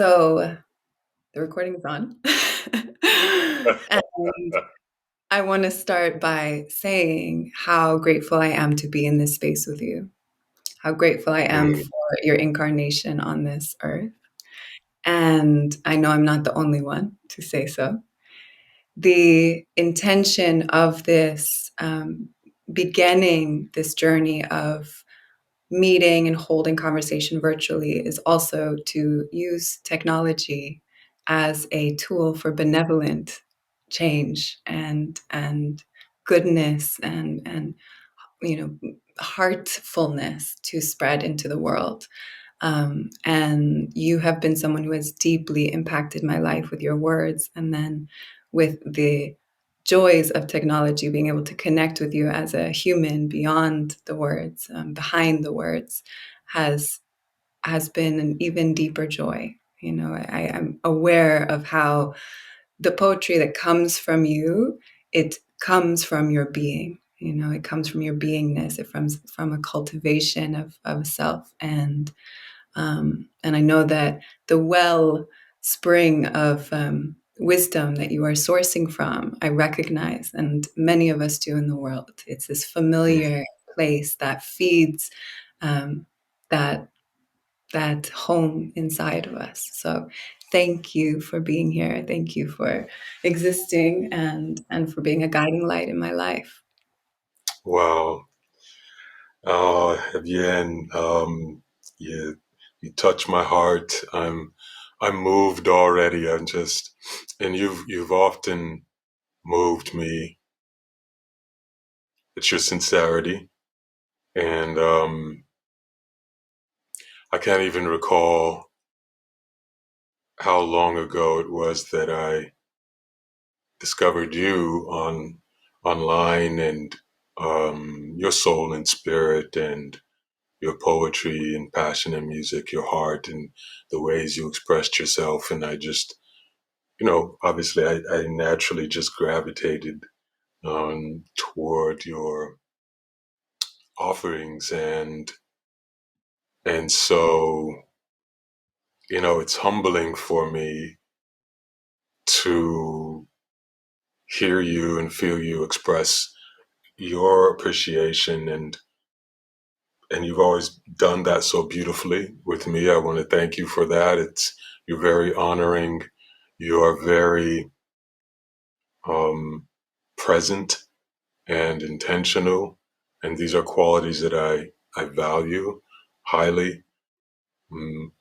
So the recording is on. And I want to start by saying how grateful I am to be in this space with you, how grateful I am Mm. for your incarnation on this earth. And I know I'm not the only one to say so. The intention of this beginning this journey of meeting and holding conversation virtually is also to use technology as a tool for benevolent change and goodness and heartfulness to spread into the world. And you have been someone who has deeply impacted my life with your words, and then with the joys of technology, being able to connect with you as a human beyond the words, behind the words, has has been an even deeper joy. I'm aware of how the poetry that comes from you, it comes from your being. It comes from your beingness. It comes from a cultivation of self, and I know that the well spring of wisdom that you are sourcing from, I recognize, and many of us do in the world. It's this familiar place that feeds um, that that home inside of us. So thank you for being here. Thank you for existing and for being a guiding light in my life. Wow. Ebyän, you touch my heart. I'm moved already. And you've often moved me. It's your sincerity. And I can't even recall how long ago it was that I discovered you online and your soul and spirit and your poetry and passion and music, your heart and the ways you expressed yourself. And I just, obviously I naturally just gravitated toward your offerings. And so, it's humbling for me to hear you and feel you express your appreciation and you've always done that so beautifully with me. I want to thank you for that. You're very honoring. You are very um, present and intentional, and these are qualities that I value highly.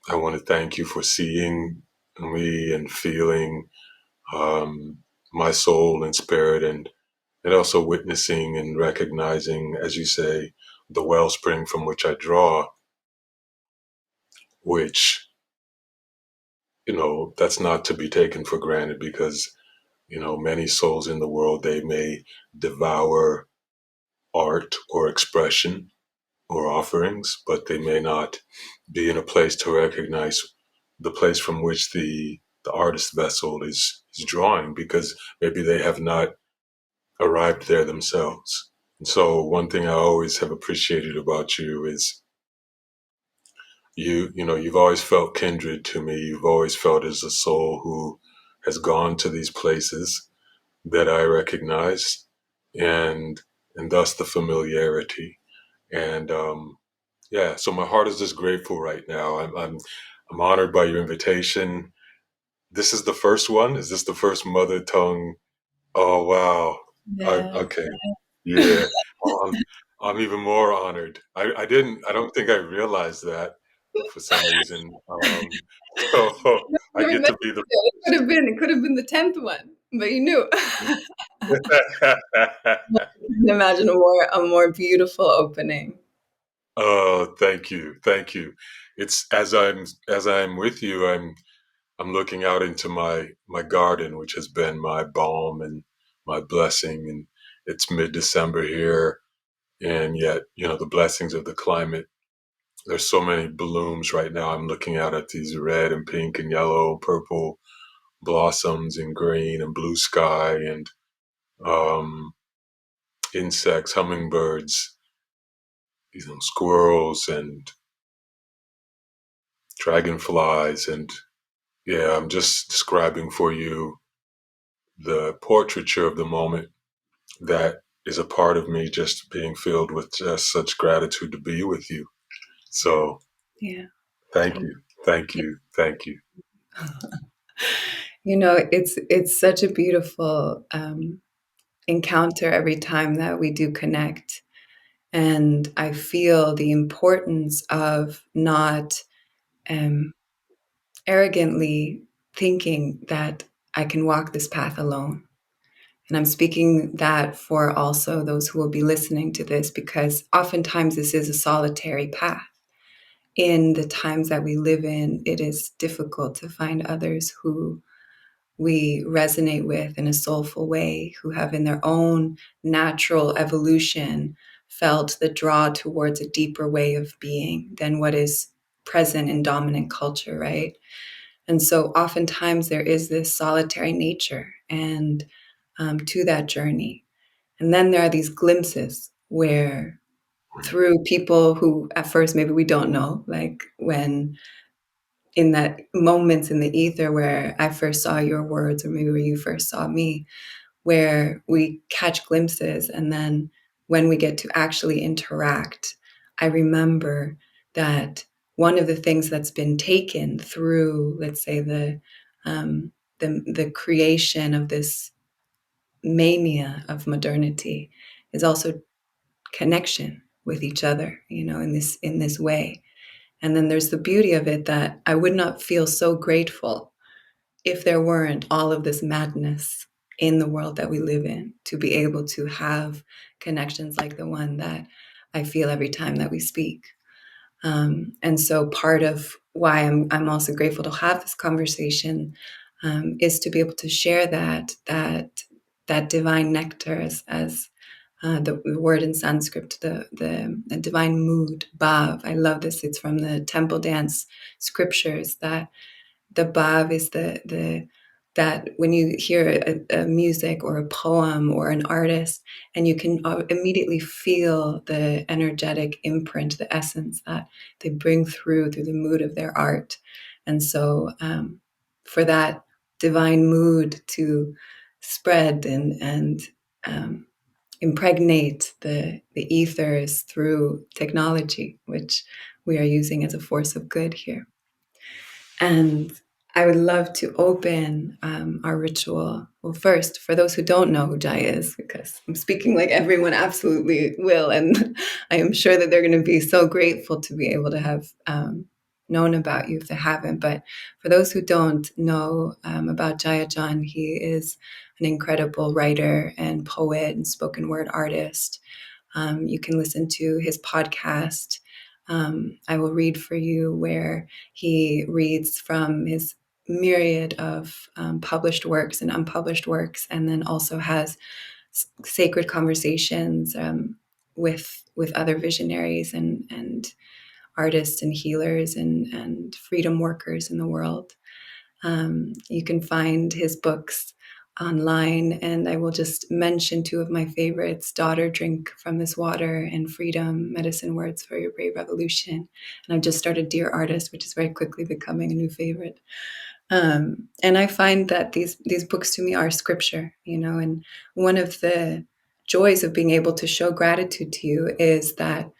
I want to thank you for seeing me and feeling um, my soul and spirit, and also witnessing and recognizing, as you say, the wellspring from which I draw, which that's not to be taken for granted because, many souls in the world, they may devour art or expression or offerings, but they may not be in a place to recognize the place from which the artist vessel is drawing because maybe they have not arrived there themselves. And so one thing I always have appreciated about you is you've always felt kindred to me. You've always felt as a soul who has gone to these places that I recognize, and thus the familiarity. And yeah, so my heart is just grateful right now. I'm honored by your invitation. This is the first one. Is this the first mother tongue? Oh wow. Yeah. Okay. Yeah. Well, I'm even more honored. I don't think I realized that for some reason. So I Never get mentioned to be the it. It could have been the 10th one, but you knew. Can imagine a more beautiful opening. Oh, thank you. Thank you. It's as I'm with you, I'm looking out into my garden, which has been my balm and my blessing. And it's mid-December here, and yet, the blessings of the climate. There's so many blooms right now. I'm looking out at these red and pink and yellow, purple blossoms and green and blue sky and um, insects, hummingbirds, squirrels and dragonflies and Yeah, I'm just describing for you the portraiture of the moment that is a part of me just being filled with just such gratitude to be with you. So Yeah. thank Thank you. Thank you. Thank you. you. It's such a beautiful encounter every time that we do connect. And I feel the importance of not um, arrogantly thinking that I can walk this path alone. And I'm speaking that for also those who will be listening to this, because oftentimes this is a solitary path. In the times that we live in, it is difficult to find others who we resonate with in a soulful way, who have in their own natural evolution felt the draw towards a deeper way of being than what is present in dominant culture, right? And so oftentimes there is this solitary nature and to that journey. And then there are these glimpses where through people who at first maybe we don't know, like when in that moments in the ether where I first saw your words, or maybe where you first saw me, where we catch glimpses. And then when we get to actually interact, I remember that one of the things that's been taken through, let's say, um, the creation of this mania of modernity is also connection with each other, in this way. And then there's the beauty of it that I would not feel so grateful if there weren't all of this madness in the world that we live in, to be able to have connections like the one that I feel every time that we speak. And so part of why I'm also grateful to have this conversation is to be able to share that divine nectar, as the word in Sanskrit, the divine mood, bhav. I love this. It's from the temple dance scriptures that the bhav is the that when you hear a music or a poem or an artist, and you can immediately feel the energetic imprint, the essence that they bring through the mood of their art. And so for that divine mood to spread and impregnate the ethers through technology, which we are using as a force of good here. And I would love to open our ritual. Well, first, for those who don't know who Jaiya is, because I'm speaking like everyone absolutely will, and I am sure that they're going to be so grateful to be able to have known about you if they haven't. But for those who don't know about Jaiya John, he is an incredible writer and poet and spoken word artist. You can listen to his podcast. I will read for you, where he reads from his myriad of published works and unpublished works, and then also has sacred conversations with other visionaries and artists and healers and freedom workers in the world. You can find his books online, and I will just mention two of my favorites: Daughter, Drink from This Water, and Freedom, Medicine Words for Your Brave Revolution. And I've just started Dear Artist, which is very quickly becoming a new favorite. And I find that these books to me are scripture, and one of the joys of being able to show gratitude to you is that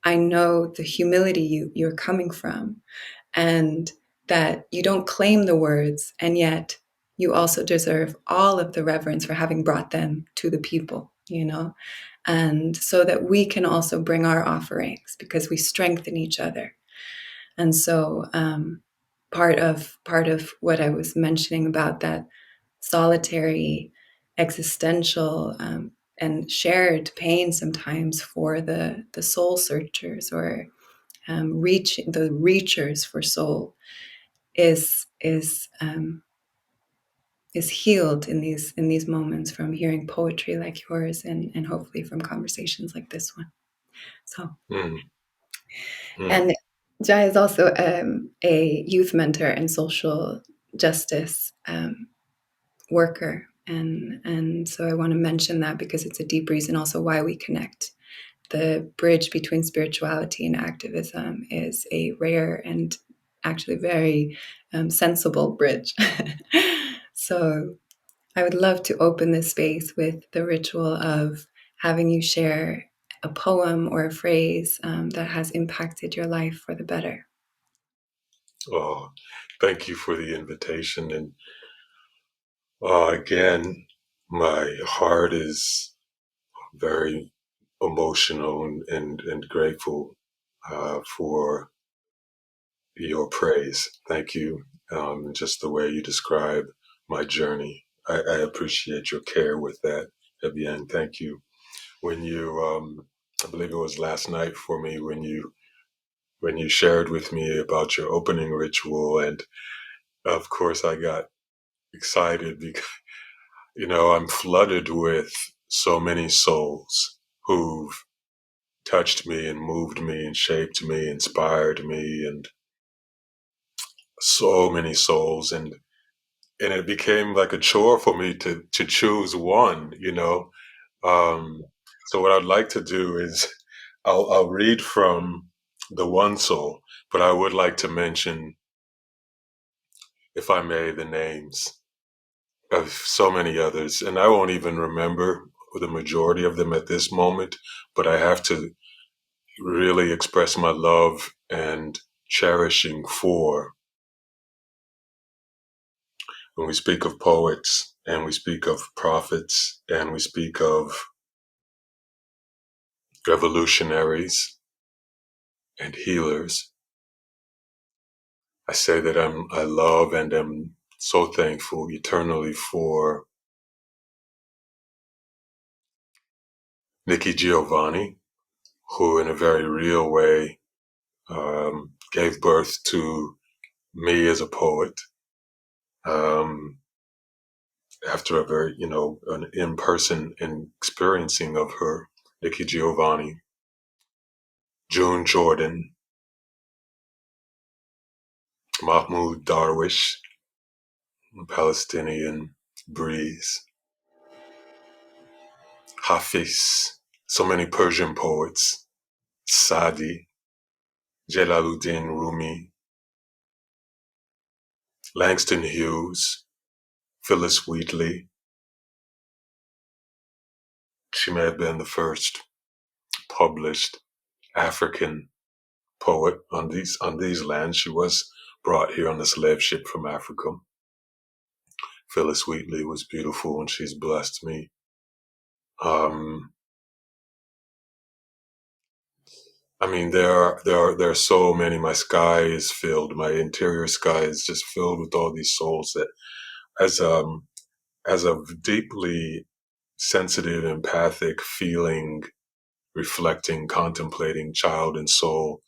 I know the humility you're coming from, and that you don't claim the words, and yet you also deserve all of the reverence for having brought them to the people, and so that we can also bring our offerings, because we strengthen each other. And so part of what I was mentioning about that solitary existential and shared pain sometimes for the soul searchers, or reaching the reachers for soul, is healed in these moments from hearing poetry like yours, and hopefully from conversations like this one. So, Mm, mm, and Jai is also a youth mentor and social justice worker, and so I want to mention that because it's a deep reason also why we connect. The bridge between spirituality and activism is a rare and actually very sensible bridge. So I would love to open this space with the ritual of having you share a poem or a phrase that has impacted your life for the better. Oh, thank you for the invitation. And again, my heart is very emotional and grateful for your praise. Thank you. Just the way you describe my journey. I appreciate your care with that, Ebyän. Thank you. When you, I believe it was last night for me, when you shared with me about your opening ritual, and of course I got excited because I'm flooded with so many souls who've touched me and moved me and shaped me, inspired me, and so many souls, and it became like a chore for me to choose one. Um, so what I'd like to do is I'll read from the one soul, but I would like to mention, if I may, the names of so many others, and I won't even remember the majority of them at this moment, but I have to really express my love and cherishing for when we speak of poets and we speak of prophets and we speak of revolutionaries and healers. I say that I love and am so thankful eternally for Nikki Giovanni, who in a very real way gave birth to me as a poet after a very, an in-person experiencing of her. Nikki Giovanni, June Jordan, Mahmoud Darwish, Palestinian Breeze, Hafiz, so many Persian poets, Sadi, Jalaluddin Rumi, Langston Hughes, Phyllis Wheatley. She may have been the first published African poet on these lands. She was brought here on the slave ship from Africa. Phyllis Wheatley was beautiful and she's blessed me. I mean, there are so many. My sky is filled. My interior sky is just filled with all these souls that, as a deeply sensitive, empathic, feeling, reflecting, contemplating child and soul,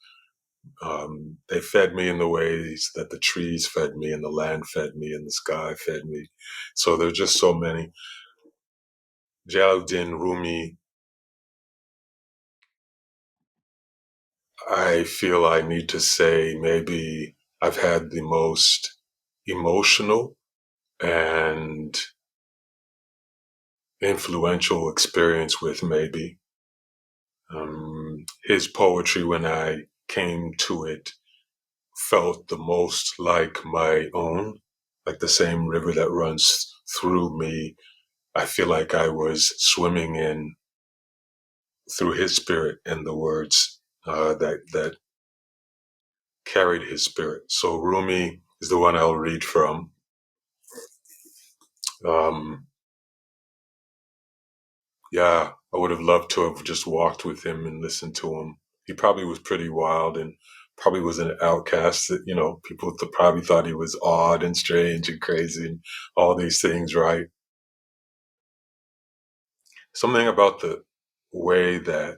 they fed me in the ways that the trees fed me, and the land fed me, and the sky fed me. So there's just so many. Jalaluddin Rumi, I feel I need to say maybe I've had the most emotional and influential experience with, maybe. His poetry, when I came to it, felt the most like my own, like the same river that runs through me. I feel like I was swimming in through his spirit and the words that carried his spirit. So Rumi is the one I'll read from. Um, yeah, I would have loved to have just walked with him and listened to him. He probably was pretty wild and probably was an outcast that, people probably thought he was odd and strange and crazy and all these things, right? Something about the way that,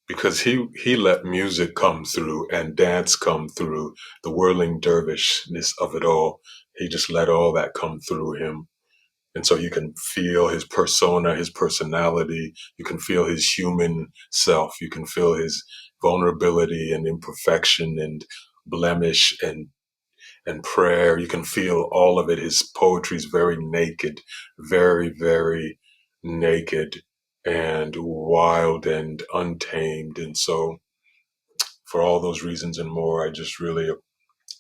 because he let music come through and dance come through, the whirling dervishness of it all. He just let all that come through him. And so you can feel his persona, his personality. You can feel his human self. You can feel his vulnerability and imperfection and blemish and prayer. You can feel all of it. His poetry is very naked, very, very naked and wild and untamed. And so for all those reasons and more, I just really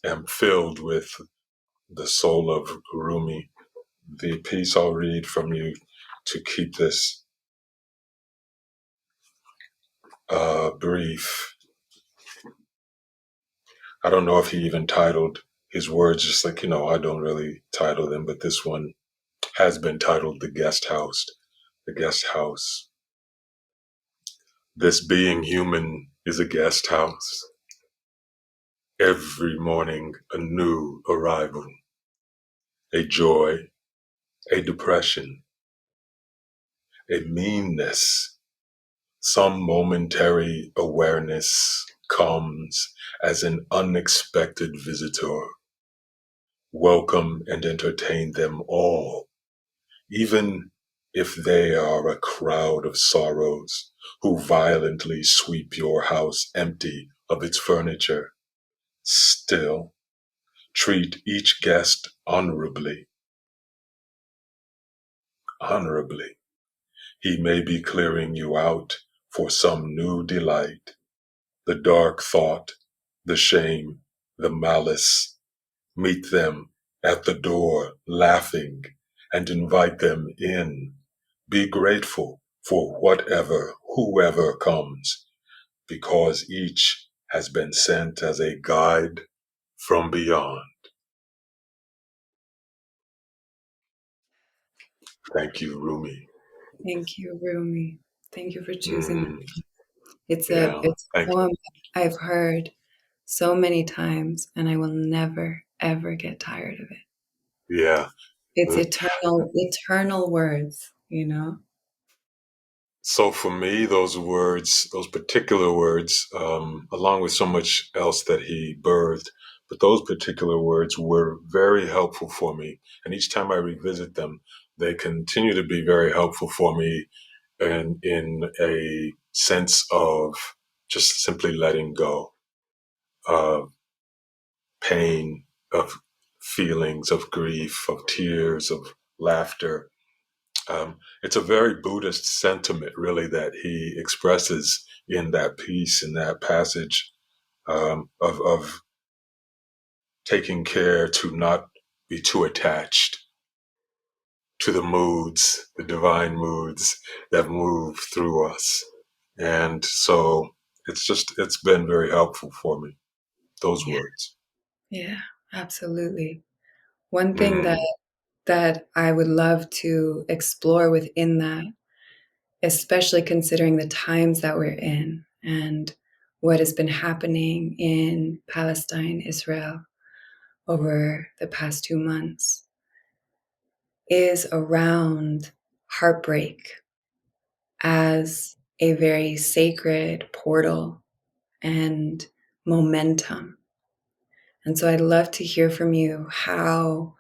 am filled with the soul of Rumi. The piece I'll read from you to keep this brief. I don't know if he even titled his words, just like, I don't really title them, but this one has been titled The Guest House. The Guest House. This being human is a guest house. Every morning a new arrival, a joy, a depression, a meanness. Some momentary awareness comes as an unexpected visitor. Welcome and entertain them all, even if they are a crowd of sorrows who violently sweep your house empty of its furniture. Still, treat each guest honorably. Honorably. He may be clearing you out for some new delight. The dark thought, the shame, the malice. Meet them at the door laughing and invite them in. Be grateful for whoever comes, because each has been sent as a guide from beyond. Thank you, Rumi. Thank you, Rumi. Thank you for choosing that. Mm, yeah, It's a thank you. poem I've heard so many times, and I will never ever get tired of it. Yeah. It's eternal words, you know? So for me, those words, those particular words, along with so much else that he birthed, but those particular words were very helpful for me. And each time I revisit them, they continue to be very helpful for me, and in a sense of just simply letting go of pain, of feelings, of grief, of tears, of laughter. It's a very Buddhist sentiment, really, that he expresses in that piece, in that passage, of taking care to not be too attached to the moods, the divine moods that move through us. And so it's been very helpful for me, those Yeah, words. yeah, absolutely. One thing Mm, that I would love to explore within that, especially considering the times that we're in and what has been happening in Palestine, Israel over the past 2 months, is around heartbreak as a very sacred portal and momentum. And so I'd love to hear from you how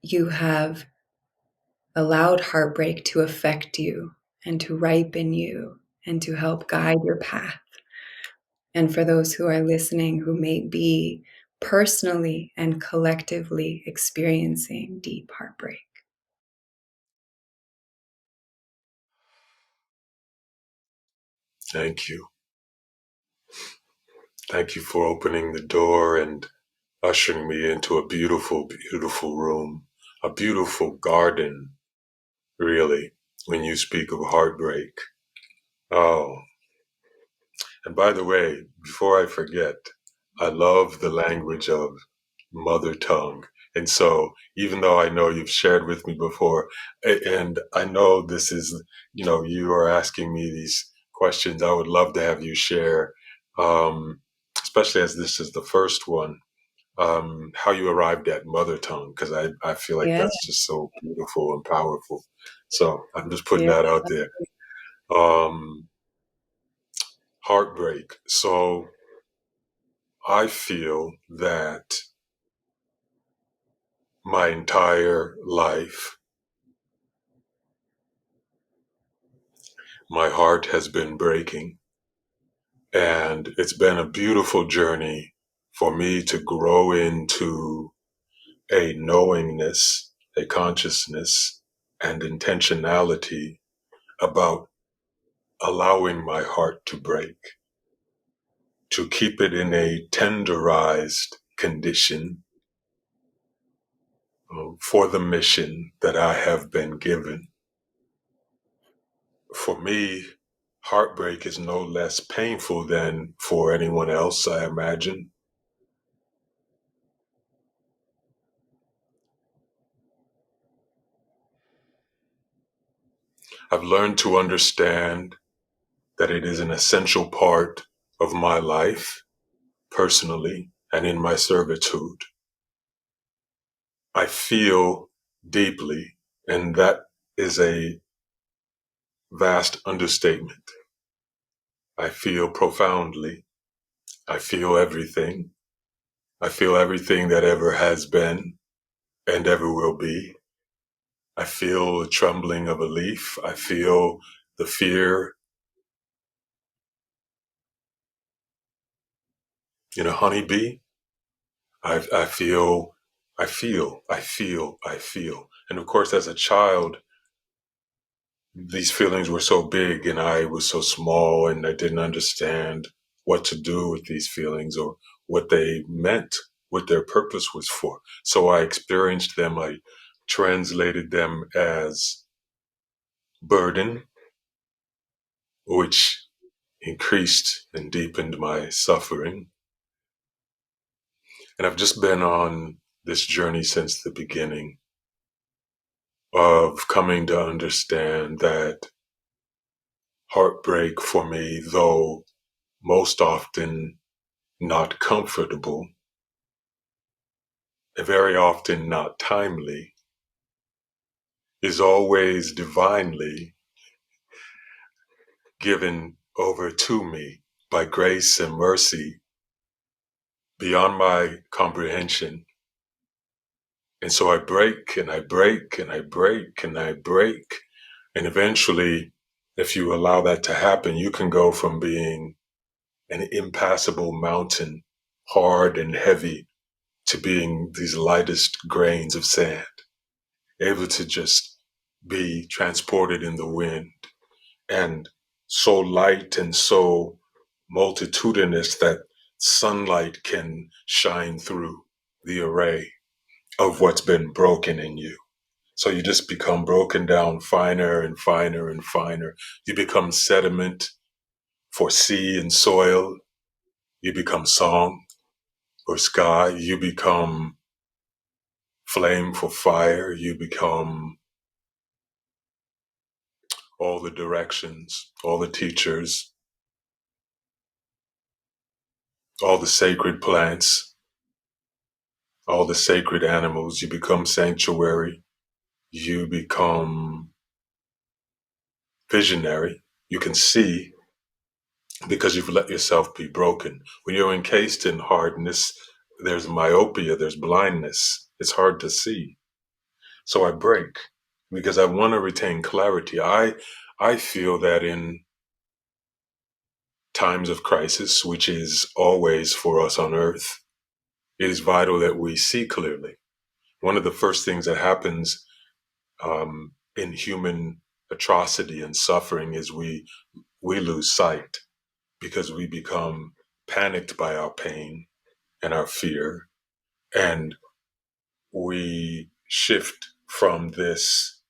you have allowed heartbreak to affect you and to ripen you and to help guide your path. And for those who are listening who may be personally and collectively experiencing deep heartbreak. thank you. Thank you for opening the door and ushering me into a beautiful, beautiful room, a beautiful garden, really, when you speak of heartbreak. Oh, and by the way, before I forget, I love the language of mother tongue. And so, even though I know you've shared with me before, and I know this is, you are asking me these questions, I would love to have you share, um, especially as this is the first one, how you arrived at mother tongue, because I feel like Yeah, that's just so beautiful and powerful. So I'm just putting yeah, that out there. Um, Heartbreak. So I feel that my entire life, my heart has been breaking. And it's been a beautiful journey for me to grow into a knowingness, a consciousness, and intentionality about allowing my heart to break, to keep it in a tenderized condition for the mission that I have been given. For me, heartbreak is no less painful than for anyone else, I imagine. I've learned to understand that it is an essential part of my life, personally, and in my servitude. I feel deeply, and that is a vast understatement. I feel profoundly. I feel everything. I feel everything that ever has been and ever will be. I feel the trembling of a leaf. I feel the fear in a honeybee. I feel, I feel, I feel, I feel. And of course, as a child, these feelings were so big and I was so small and I didn't understand what to do with these feelings or what they meant, what their purpose was for. So I experienced them. I translated them as burden, which increased and deepened my suffering. And I've just been on this journey since the beginning of coming to understand that heartbreak for me, though most often not comfortable, and very often not timely, is always divinely given over to me by grace and mercy beyond my comprehension. And so I break and I break and I break and I break. And eventually, if you allow that to happen, you can go from being an impassable mountain, hard and heavy, to being these lightest grains of sand, able to just be transported in the wind and so light and so multitudinous that sunlight can shine through the array of what's been broken in you. So you just become broken down finer and finer and finer. You become sediment for sea and soil. You become song or sky. You become flame for fire. You become all the directions, all the teachers, all the sacred plants, all the sacred animals. You become sanctuary. You become visionary. You can see because you've let yourself be broken. When you're encased in hardness, there's myopia, there's blindness. It's hard to see. So I break because I want to retain clarity. I feel that in times of crisis, which is always for us on earth, it is vital that we see clearly. One of the first things that happens in human atrocity and suffering is we lose sight because we become panicked by our pain and our fear, and we shift from this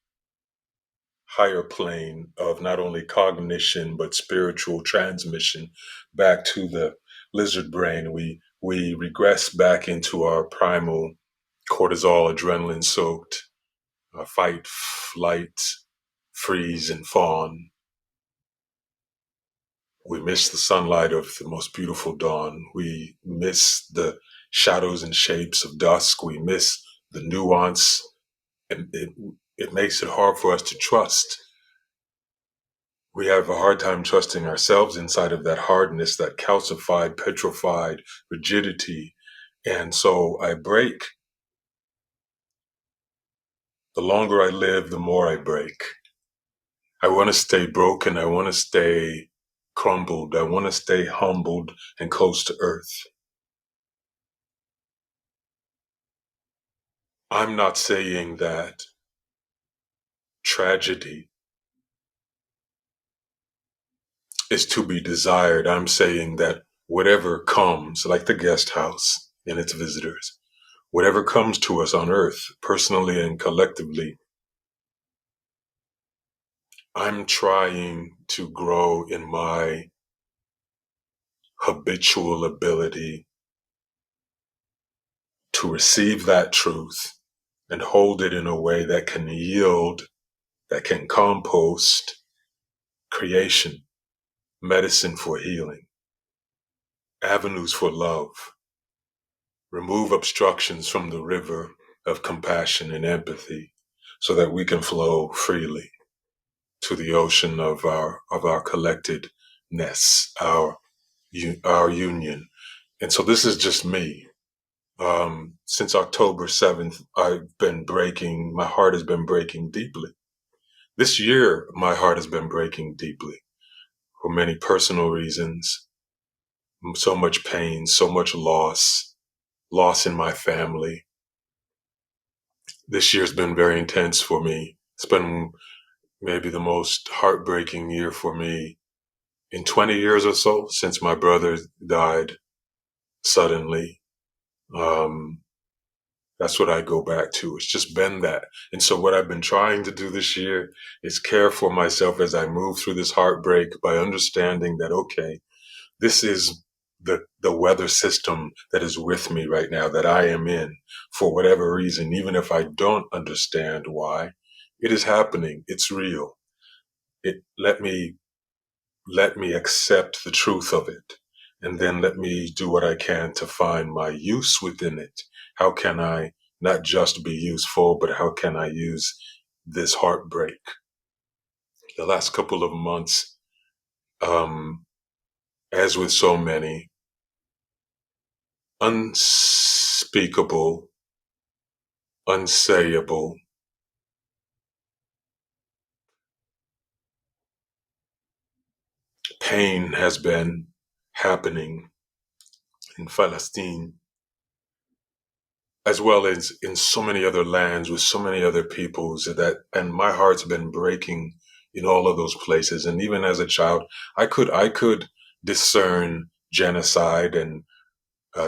higher plane of not only cognition but spiritual transmission back to the lizard brain. We regress back into our primal cortisol, adrenaline soaked fight, flight, freeze, and fawn. We miss the sunlight of the most beautiful dawn. We miss the shadows and shapes of dusk. We miss the nuance, and it makes it hard for us to trust. We have a hard time trusting ourselves inside of that hardness, that calcified, petrified rigidity. And so I break. The longer I live, the more I break. I want to stay broken. I want to stay crumbled. I want to stay humbled and close to earth. I'm not saying that tragedy is to be desired. I'm saying that whatever comes, like the guest house, and its visitors. Whatever comes to us on earth, personally and collectively, I'm trying to grow in my habitual ability to receive that truth and hold it in a way that can yield, that can compost creation, medicine for healing, avenues for love, remove obstructions from the river of compassion and empathy so that we can flow freely to the ocean of our collectedness, our union. And so this is just me. Since October 7th, my heart has been breaking deeply. This year, my heart has been breaking deeply for many personal reasons. So much pain, so much loss in my family. This year's been very intense for me. It's been maybe the most heartbreaking year for me in 20 years or so since my brother died suddenly. Um, that's what I go back to. It's just been that. And so what I've been trying to do this year is care for myself as I move through this heartbreak by understanding that, okay, this is the weather system that is with me right now, that I am in for whatever reason, even if I don't understand why. It is happening. It's real. It let me accept the truth of it, and then let me do what I can to find my use within it. How can I not just be useful, but how can I use this heartbreak? The last couple of months, um, as with so many, unspeakable, unsayable pain has been happening in Palestine, as well as in so many other lands with so many other peoples, and my heart's been breaking in all of those places. And even as a child, I could discern genocide and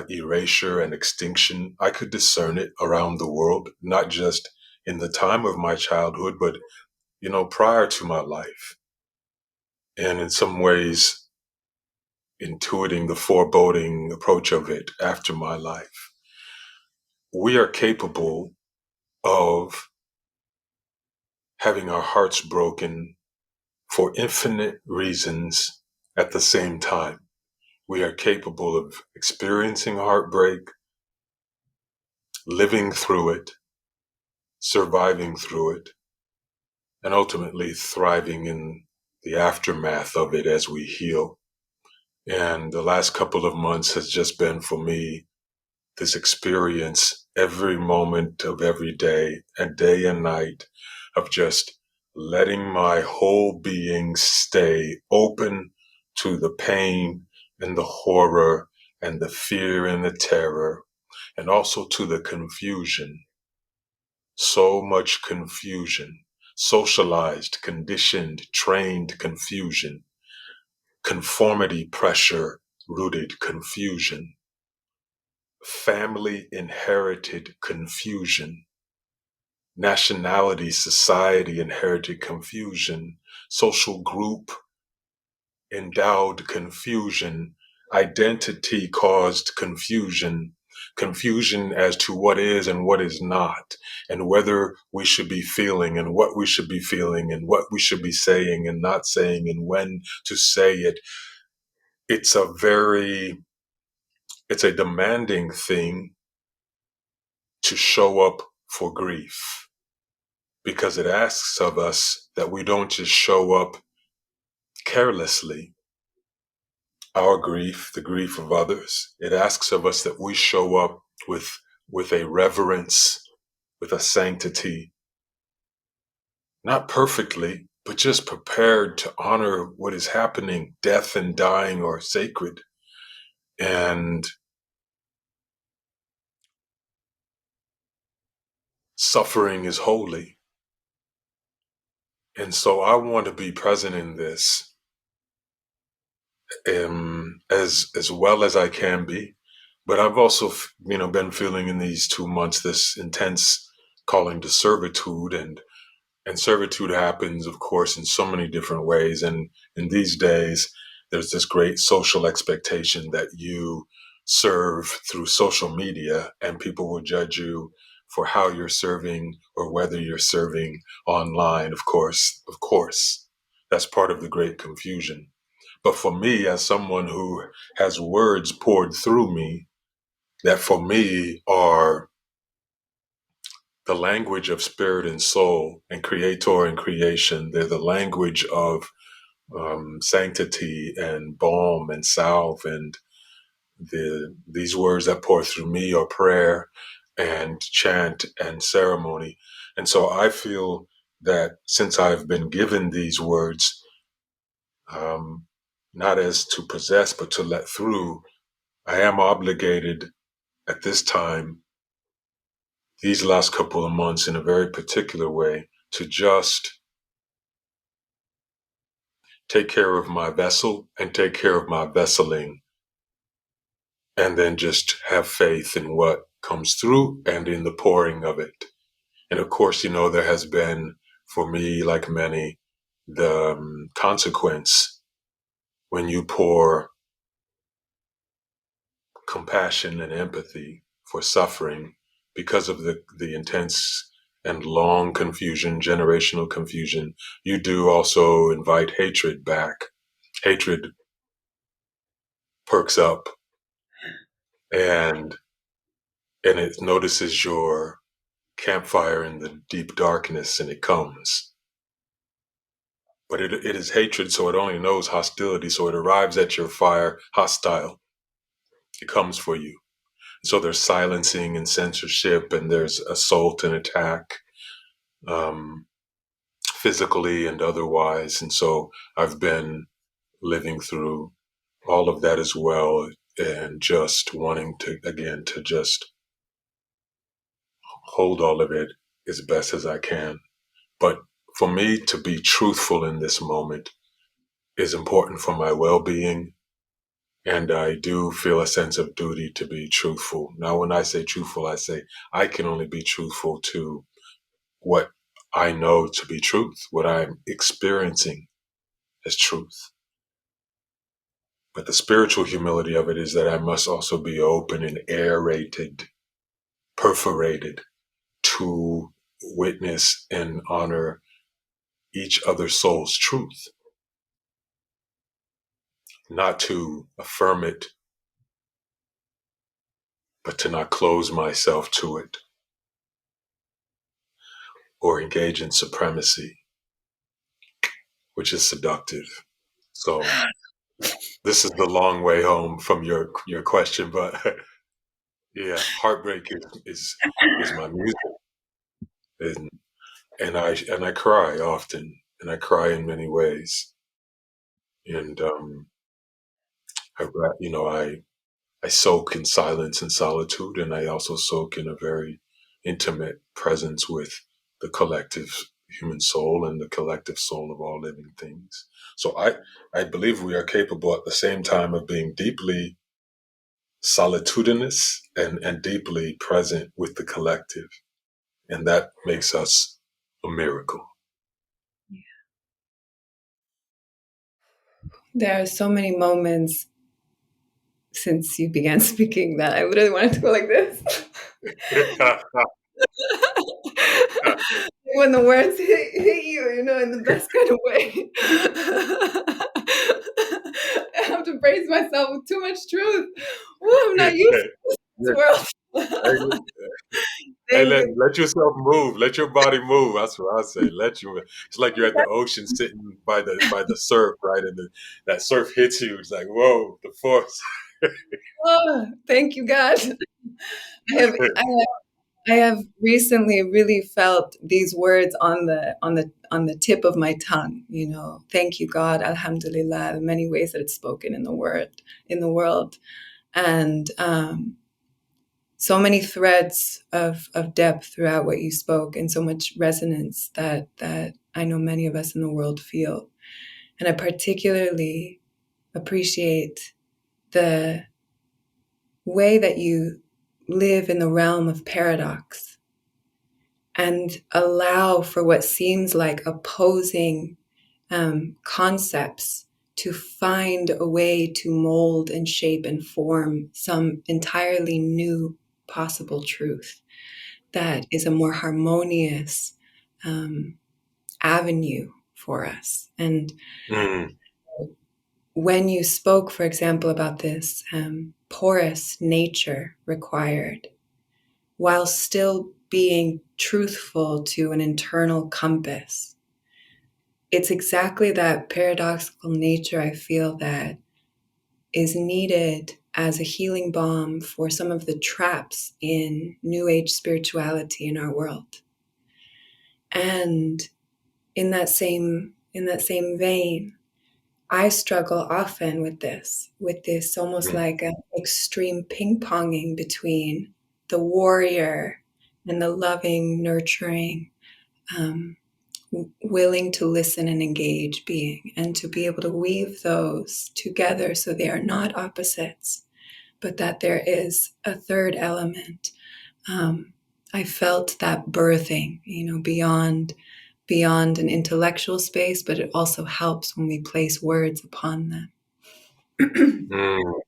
erasure and extinction. I could discern it around the world, not just in the time of my childhood, but prior to my life. And in some ways, intuiting the foreboding approach of it after my life. We are capable of having our hearts broken for infinite reasons at the same time. We are capable of experiencing heartbreak, living through it, surviving through it, and ultimately thriving in the aftermath of it as we heal. And the last couple of months has just been for me this experience every moment of every day and night of just letting my whole being stay open to the pain and the horror and the fear and the terror, and also to the confusion. So much confusion, socialized, conditioned, trained confusion, conformity pressure rooted confusion, family inherited confusion, nationality, society inherited confusion, social group endowed confusion, identity caused confusion, confusion as to what is and what is not, and whether we should be feeling and what we should be feeling and what we should be saying and not saying and when to say it. It's it's a demanding thing to show up for grief, because it asks of us that we don't just show up carelessly. Our grief, the grief of others, it asks of us that we show up with a reverence, with a sanctity, not perfectly, but just prepared to honor what is happening. Death and dying are sacred, and suffering is holy. And so I want to be present in this, as well as I can be. But I've also, been feeling in these 2 months this intense calling to servitude, and servitude happens, of course, in so many different ways. And in these days, there's this great social expectation that you serve through social media, and people will judge you for how you're serving or whether you're serving online. Of course, that's part of the great confusion. But for me, as someone who has words poured through me that for me are the language of spirit and soul and creator and creation. They're the language of sanctity and balm and salve, and these words that pour through me are prayer and chant and ceremony. And so I feel that since I've been given these words, um, not as to possess but to let through, I am obligated at this time, these last couple of months, in a very particular way, to just take care of my vessel and take care of my vesseling, and then just have faith in what comes through and in the pouring of it. And of course, there has been, for me, like many, the consequence when you pour compassion and empathy for suffering because of the intense and long confusion, generational confusion. You do also invite hatred back. Hatred perks up, and it notices your campfire in the deep darkness, and it comes. But it is hatred, so it only knows hostility. So it arrives at your fire hostile. It comes for you. So there's silencing and censorship, and there's assault and attack, um, physically and otherwise. And so I've been living through all of that as well, and just wanting to, again, to just hold all of it as best as I can. But for me to be truthful in this moment is important for my well being. And I do feel a sense of duty to be truthful. Now, when I say truthful, I say I can only be truthful to what I know to be truth, what I'm experiencing as truth. But the spiritual humility of it is that I must also be open and aerated, perforated to witness and honor each other's soul's truth, not to affirm it, but to not close myself to it or engage in supremacy, which is seductive. So this is the long way home from your question, but yeah, heartbreak is my music, and and I cry often, and I cry in many ways, and I I soak in silence and solitude, and I also soak in a very intimate presence with the collective human soul and the collective soul of all living things. So I believe we are capable at the same time of being deeply solitudinous and deeply present with the collective. And that makes us a miracle. There are so many moments since you began speaking that I literally wanted to go like this. When the words hit you, in the best kind of way. I have to brace myself with too much truth. Ooh, I'm not used to this world. Hey, Thank you. let yourself move. Let your body move. That's what I say. Let you. It's like you're at the ocean, sitting by the surf, right? And that surf hits you. It's like, whoa, the force. Oh, thank you, God. I have, I have, I have recently really felt these words on the tip of my tongue. Thank you, God, Alhamdulillah, the many ways that it's spoken in the world, and so many threads of depth throughout what you spoke, and so much resonance that I know many of us in the world feel. And I particularly appreciate the way that you live in the realm of paradox and allow for what seems like opposing concepts to find a way to mold and shape and form some entirely new possible truth that is a more harmonious avenue for us. And Mm, when you spoke, for example, about this porous nature required, while still being truthful to an internal compass, it's exactly that paradoxical nature I feel that is needed as a healing balm for some of the traps in New Age spirituality in our world. And in that same vein, I struggle often with this almost mm, like an extreme ping-ponging between the warrior and the loving, nurturing, um, willing to listen and engage being, and to be able to weave those together so they are not opposites, but that there is a third element. I felt that birthing, beyond an intellectual space, but it also helps when we place words upon them. mm,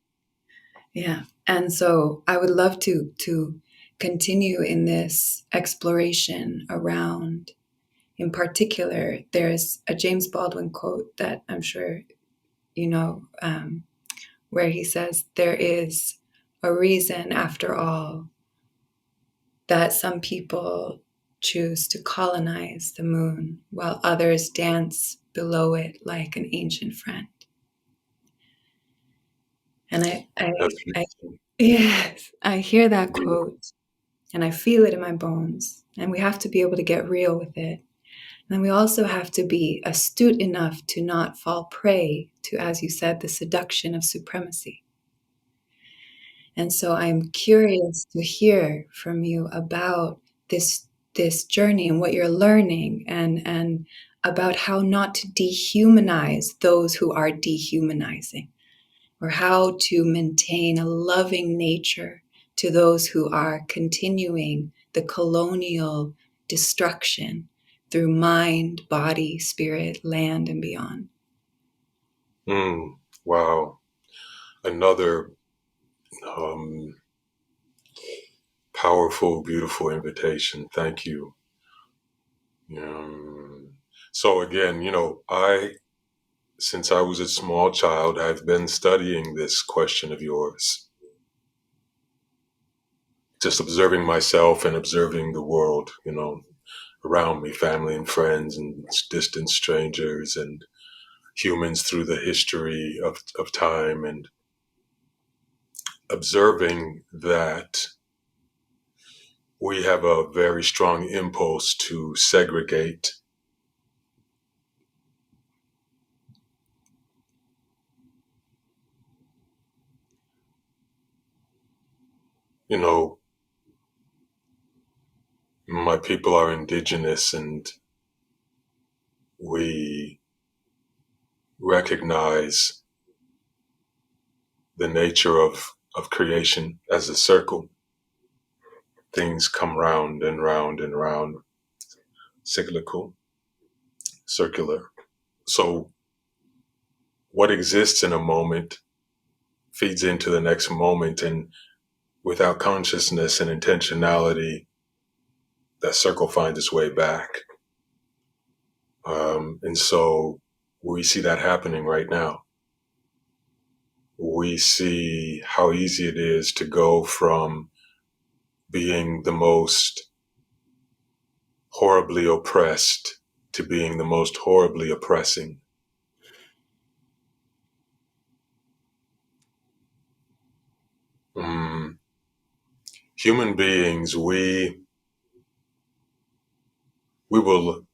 Yeah. And so I would love to continue in this exploration around, in particular, there's a James Baldwin quote that I'm sure you know, where he says, "There is a reason, after all, that some people choose to colonize the moon while others dance below it like an ancient friend." And that's yes, I hear that beautiful. quote and I feel it in my bones. And we have to be able to get real with it. And then we also have to be astute enough to not fall prey to, as you said, the seduction of supremacy. And so I'm curious to hear from you about this journey and what you're learning, and about how not to dehumanize those who are dehumanizing, or how to maintain a loving nature to those who are continuing the colonial destruction through mind, body, spirit, land, and beyond. Mm, wow. Another um, powerful, beautiful invitation. Thank you. Um, so again, since I was a small child, I've been studying this question of yours, just observing myself and observing the world, around me, family and friends and distant strangers and humans through the history of time, and observing that we have a very strong impulse to segregate, you know, my people are indigenous, and we recognize the nature of creation as a circle. Things come round and round and round, cyclical, circular. So what exists in a moment feeds into the next moment, and without consciousness and intentionality, that circle finds its way back. And so we see that happening right now. We see how easy it is to go from being the most horribly oppressed to being the most horribly oppressing. Mm, human beings, we will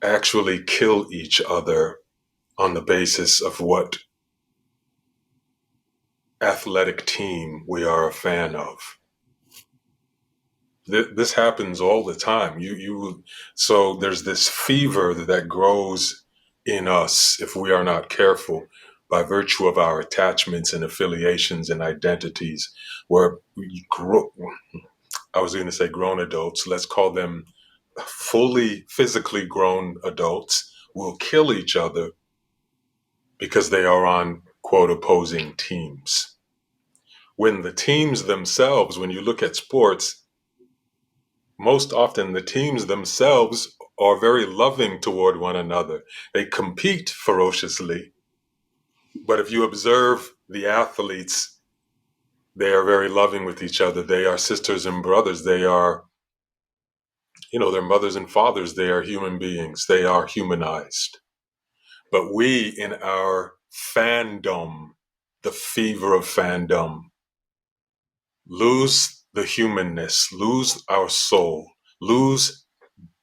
actually kill each other on the basis of what athletic team we are a fan of. This happens all the time. So there's this fever that grows in us if we are not careful. by virtue of our attachments and affiliations and identities, where we grow, I was going to say grown adults, let's call them fully physically grown adults, will kill each other because they are on, quote, opposing teams. When the teams themselves, when you look at sports, most often the teams themselves are very loving toward one another. They compete ferociously. But if you observe the athletes, they are very loving with each other. They are sisters and brothers. They are, their mothers and fathers. They are human beings. They are humanized. But we, in our fandom, the fever of fandom, lose the humanness, lose our soul, lose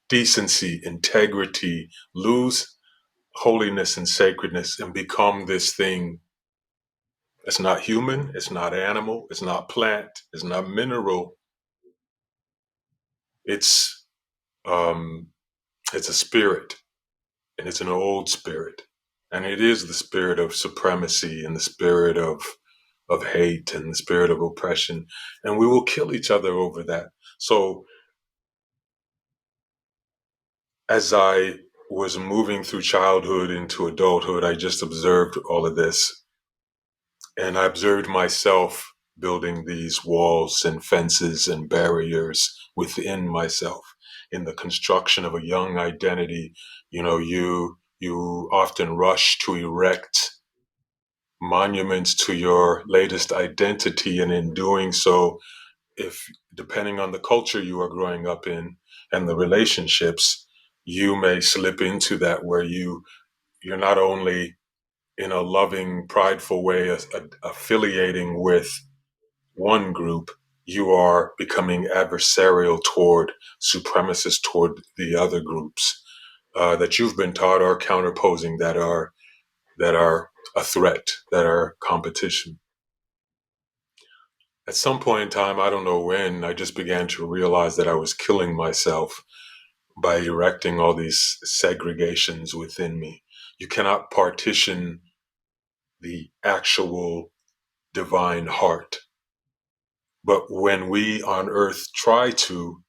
decency, integrity, lose holiness and sacredness, and become this thing. It's not human, it's not animal, it's not plant, it's not mineral. It's um, it's a spirit, and it's an old spirit, and it is the spirit of supremacy and the spirit of hate and the spirit of oppression, and we will kill each other over that. So as I was moving through childhood into adulthood, I just observed all of this. And I observed myself building these walls and fences and barriers within myself in the construction of a young identity. You often rush to erect monuments to your latest identity, and in doing so, if depending on the culture you are growing up in and the relationships, you may slip into that where you're not only in a loving, prideful way affiliating with one group, you are becoming adversarial toward supremacists toward the other groups that you've been taught are counterposing, that are a threat, that are competition. At some point in time, I don't know when, I just began to realize that I was killing myself by erecting all these segregations within me. You cannot partition the actual divine heart. But when we on earth try to,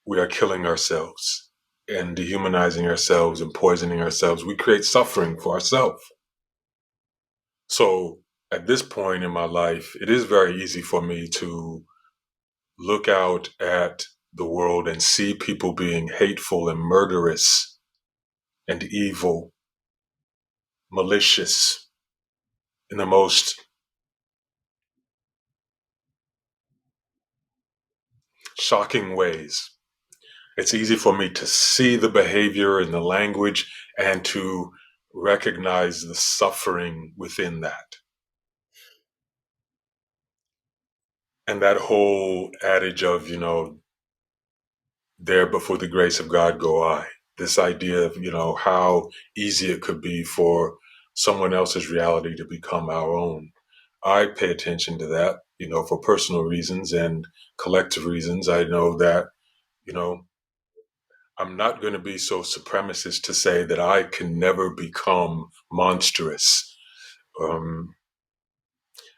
we are killing ourselves and dehumanizing ourselves and poisoning ourselves. We create suffering for ourselves. So at this point in my life, it is very easy for me to look out at the world and see people being hateful and murderous and evil, malicious in the most shocking ways. It's easy for me to see the behavior and the language and to recognize the suffering within that. And that whole adage of, there before the grace of God go I. This idea of, how easy it could be for someone else's reality to become our own. I pay attention to that, for personal reasons and collective reasons. I know that, you know, I'm not going to be so supremacist to say that I can never become monstrous. Um,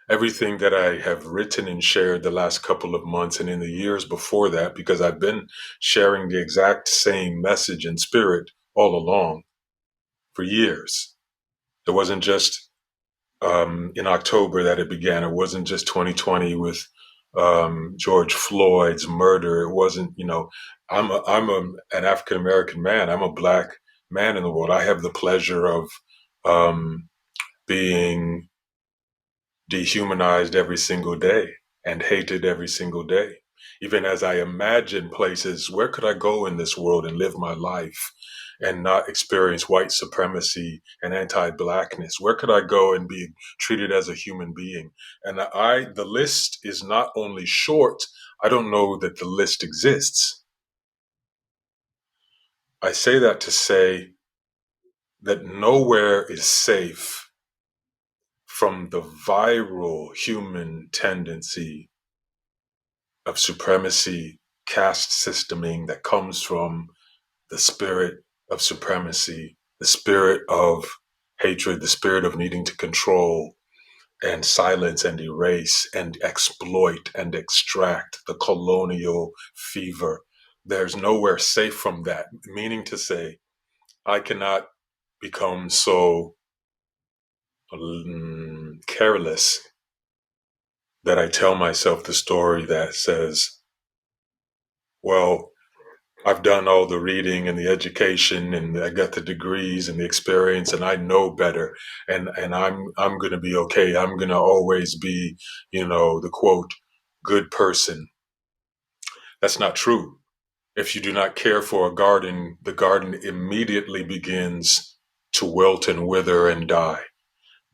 Everything that I have written and shared the last couple of months and in the years before that, because I've been sharing the exact same message and spirit all along for years. It wasn't just in October that it began. It wasn't just 2020 with George Floyd's murder. It wasn't, an African American man. I'm a Black man in the world. I have the pleasure of being dehumanized every single day and hated every single day. Even as I imagine places, where could I go in this world and live my life and not experience white supremacy and anti-blackness? Where could I go and be treated as a human being? And the list is not only short, I don't know that the list exists. I say that to say that nowhere is safe from the viral human tendency of supremacy, caste systeming that comes from the spirit of supremacy, the spirit of hatred, the spirit of needing to control and silence and erase and exploit and extract, the colonial fever. There's nowhere safe from that, meaning to say, I cannot become so careless that I tell myself the story that says, well, I've done all the reading and the education and I got the degrees and the experience and I know better and I'm going to be okay. I'm going to always be, the quote, good person. That's not true. If you do not care for a garden, the garden immediately begins to wilt and wither and die.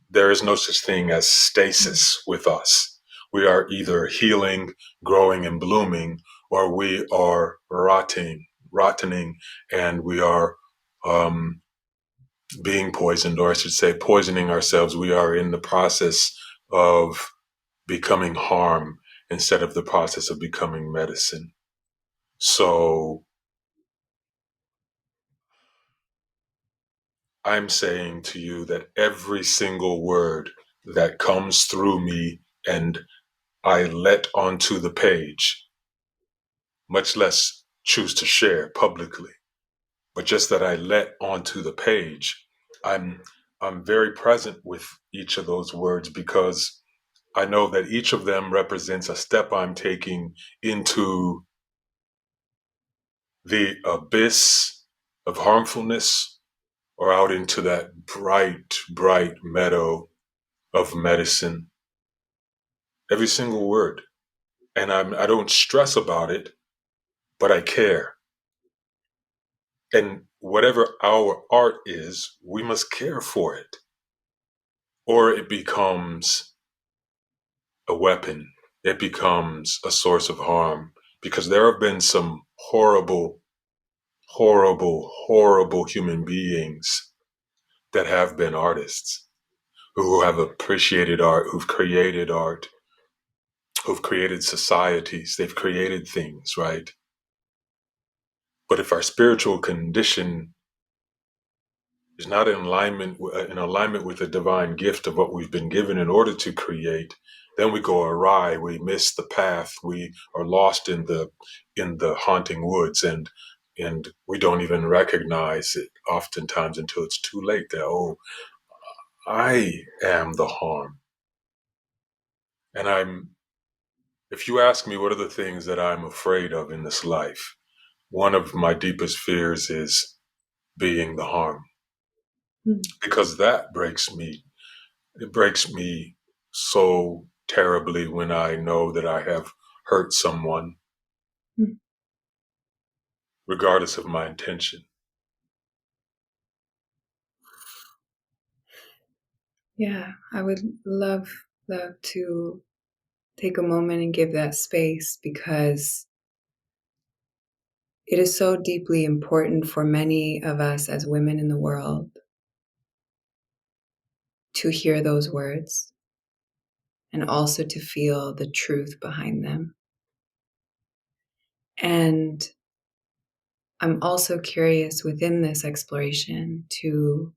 There is no such thing as stasis with us. We are either healing, growing, and blooming, or we are rottening, and we are being poisoned, or I should say, poisoning ourselves. We are in the process of becoming harm instead of the process of becoming medicine. So I'm saying to you that every single word that comes through me and I let onto the page, much less choose to share publicly, but just that I let onto the page, I'm very present with each of those words because I know that each of them represents a step I'm taking into the abyss of harmfulness or out into that bright, bright meadow of medicine. Every single word. And I don't stress about it, but I care. And whatever our art is, we must care for it, or it becomes a weapon. It becomes a source of harm because there have been some horrible, horrible, horrible human beings that have been artists who have appreciated art, who've created societies, they've created things, right? But if our spiritual condition is not in alignment with the divine gift of what we've been given in order to create, then we go awry. We miss the path. We are lost in the haunting woods, and we don't even recognize it oftentimes until it's too late. That I am the harm, and If you ask me what are the things that I'm afraid of in this life, one of my deepest fears is being the harm, because that breaks me. It breaks me so terribly when I know that I have hurt someone, regardless of my intention. Yeah, I would love to take a moment and give that space because it is so deeply important for many of us as women in the world to hear those words and also to feel the truth behind them. And I'm also curious within this exploration to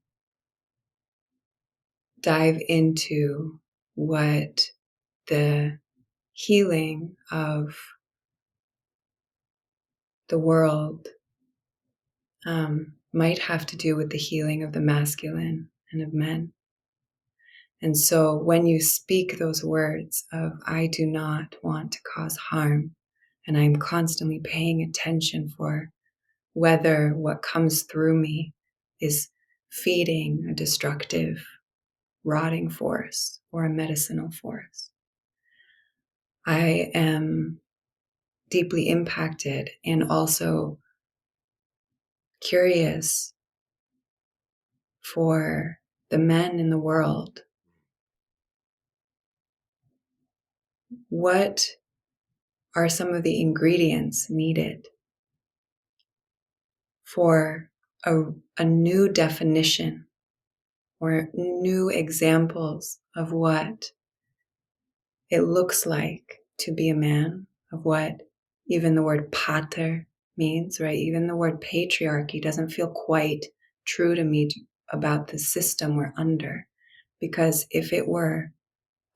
dive into what the healing of the world might have to do with the healing of the masculine and of men. And so when you speak those words of, I do not want to cause harm, and I'm constantly paying attention for whether what comes through me is feeding a destructive, rotting force or a medicinal force, I am deeply impacted and also curious for the men in the world. What are some of the ingredients needed for a new definition or new examples of what it looks like to be a man, of what even the word pater means, right? Even the word patriarchy doesn't feel quite true to me about the system we're under. Because if it were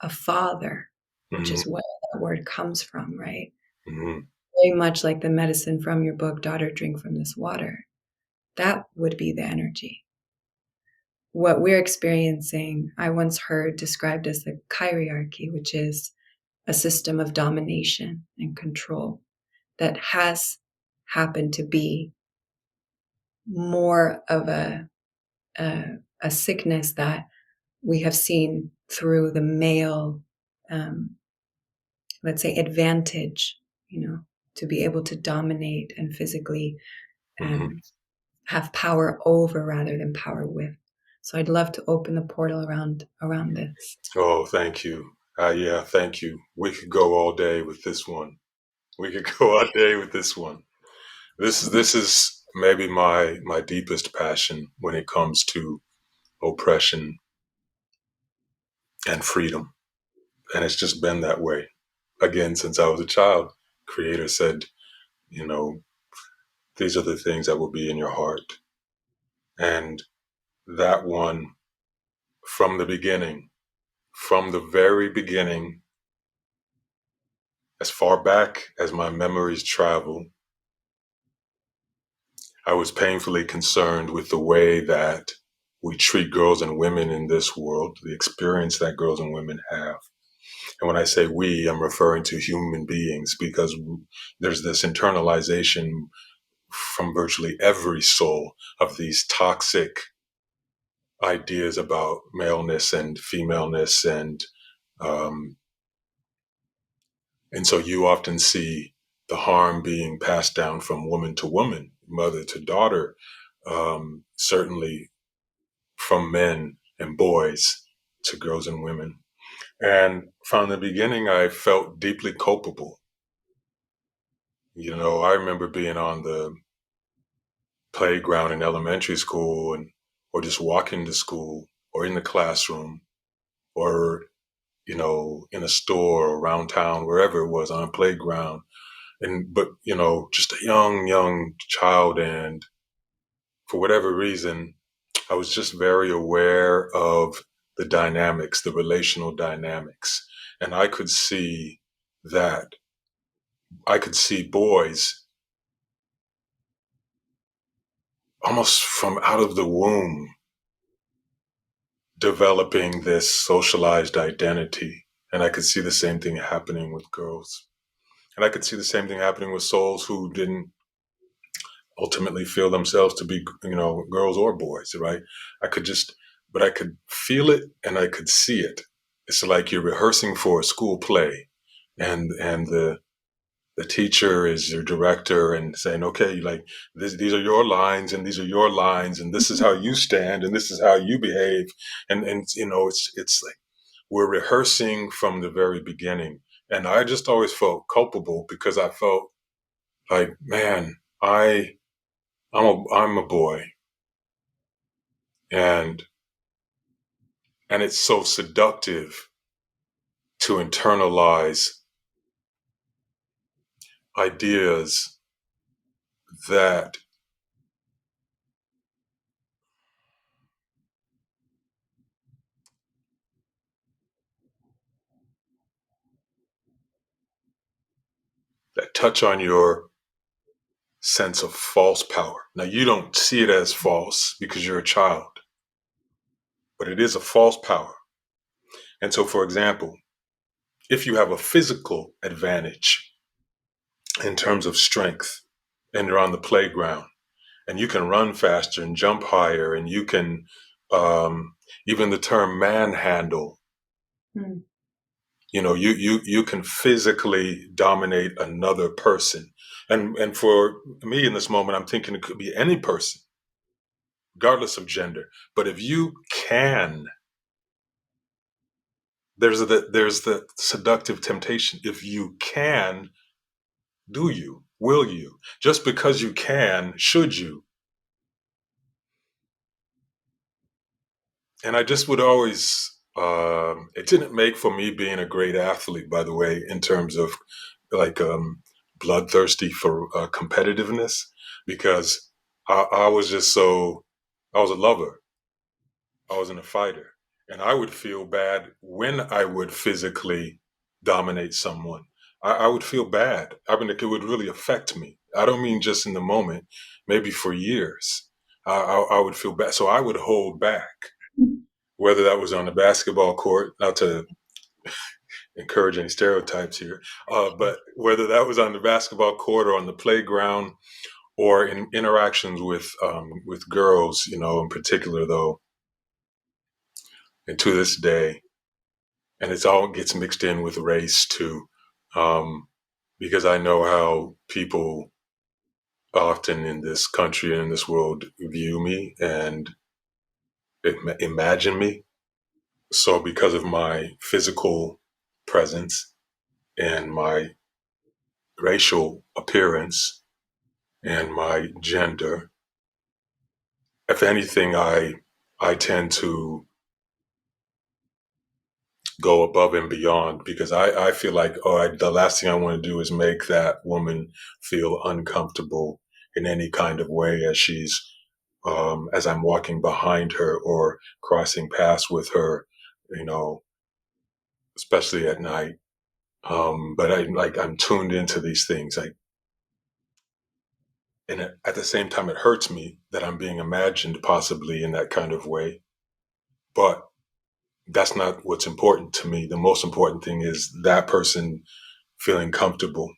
a father, which is where that word comes from, right? Mm-hmm. Very much like the medicine from your book, Daughter, Drink from This Water. That would be the energy. What we're experiencing, I once heard described as the kyriarchy, which is a system of domination and control that has happened to be more of a sickness that we have seen through the male, let's say, advantage, to be able to dominate and physically Mm-hmm. have power over rather than power with. So I'd love to open the portal around this. Oh, thank you. Yeah, thank you. We could go all day with this one. We could go all day with this one. This is maybe my deepest passion when it comes to oppression and freedom. And it's just been that way. Again, since I was a child, Creator said, you know, these are the things that will be in your heart. And that one, from from the very beginning, as far back as my memories travel, I was painfully concerned with the way that we treat girls and women in this world, the experience that girls and women have. And when I say we, I'm referring to human beings because there's this internalization from virtually every soul of these toxic ideas about maleness and femaleness, um, and so you often see the harm being passed down from woman to woman, mother to daughter, certainly from men and boys to girls and women. And from the beginning, I felt deeply culpable. I remember being on the playground in elementary school or just walking to school or in the classroom or, in a store or around town, wherever it was on a playground. But, just a young child. And for whatever reason, I was just very aware of the dynamics, the relational dynamics. And I could see that. I could see boys almost from out of the womb developing this socialized identity. And I could see the same thing happening with girls. And I could see the same thing happening with souls who didn't ultimately feel themselves to be, girls or boys, right? But I could feel it and I could see it. It's like you're rehearsing for a school play and the teacher is your director and saying, okay, like these are your lines and these are your lines and this is how you stand and this is how you behave. And it's like we're rehearsing from the very beginning. And I just always felt culpable because I felt like, man, I'm a boy, and it's so seductive to internalize ideas that touch on your sense of false power. Now you don't see it as false because you're a child, but it is a false power. And so, for example, if you have a physical advantage in terms of strength and you're on the playground and you can run faster and jump higher and you can, even the term manhandle, Mm. you can physically dominate another person. And for me in this moment, I'm thinking it could be any person, regardless of gender. But if you can, there's the seductive temptation. If you can, do you? Will you? Just because you can, should you? And I just would always, it didn't make for me being a great athlete, by the way, in terms of like bloodthirsty for competitiveness, because I was just I was a lover. I wasn't a fighter. And I would feel bad when I would physically dominate someone. I would feel bad. I mean, it would really affect me. I don't mean just in the moment, maybe for years. I would feel bad. So I would hold back, whether that was on the basketball court, not to encourage any stereotypes here, but whether that was on the basketball court or on the playground or in interactions with girls, in particular, though, and to this day, and it's all gets mixed in with race too, um, because I know how people often in this country and in this world view me and imagine me. So because of my physical presence and my racial appearance and my gender, if anything, I tend to go above and beyond because I feel like, the last thing I want to do is make that woman feel uncomfortable in any kind of way as as I'm walking behind her or crossing paths with her, you know, especially at night. But I'm tuned into these things. And at the same time, it hurts me that I'm being imagined possibly in that kind of way. But that's not what's important to me. The most important thing is that person feeling comfortable.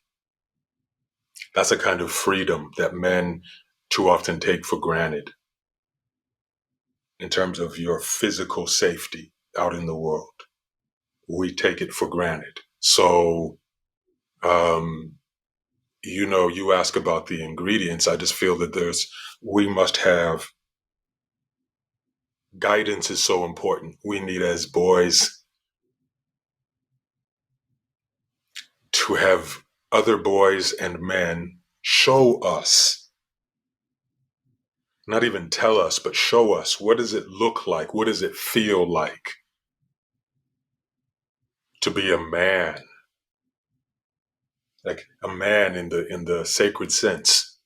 That's a kind of freedom that men too often take for granted in terms of your physical safety out in the world. We take it for granted. So, um, you ask about the ingredients. I just feel that we must have guidance is so important. We need as boys to have other boys and men show us, not even tell us, but show us, what does it look like? What does it feel like to be a man? Like a man in the sacred sense.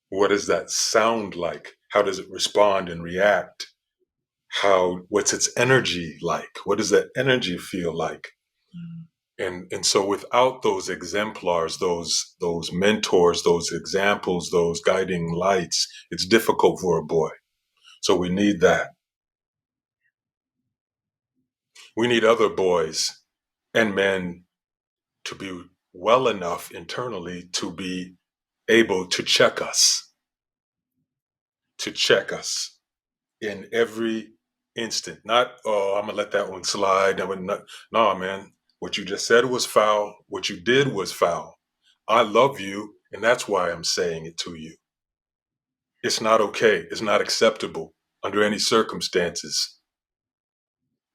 What does that sound like? How does it respond and react? What's its energy like? What does that energy feel like? And so without those exemplars, those mentors, those examples, those guiding lights, it's difficult for a boy. So we need that. We need other boys and men to be well enough internally to be able to check us in every instant. Not, oh, I'm gonna let that one slide. No, man. What you just said was foul. What you did was foul. I love you, and that's why I'm saying it to you. It's not okay. It's not acceptable under any circumstances.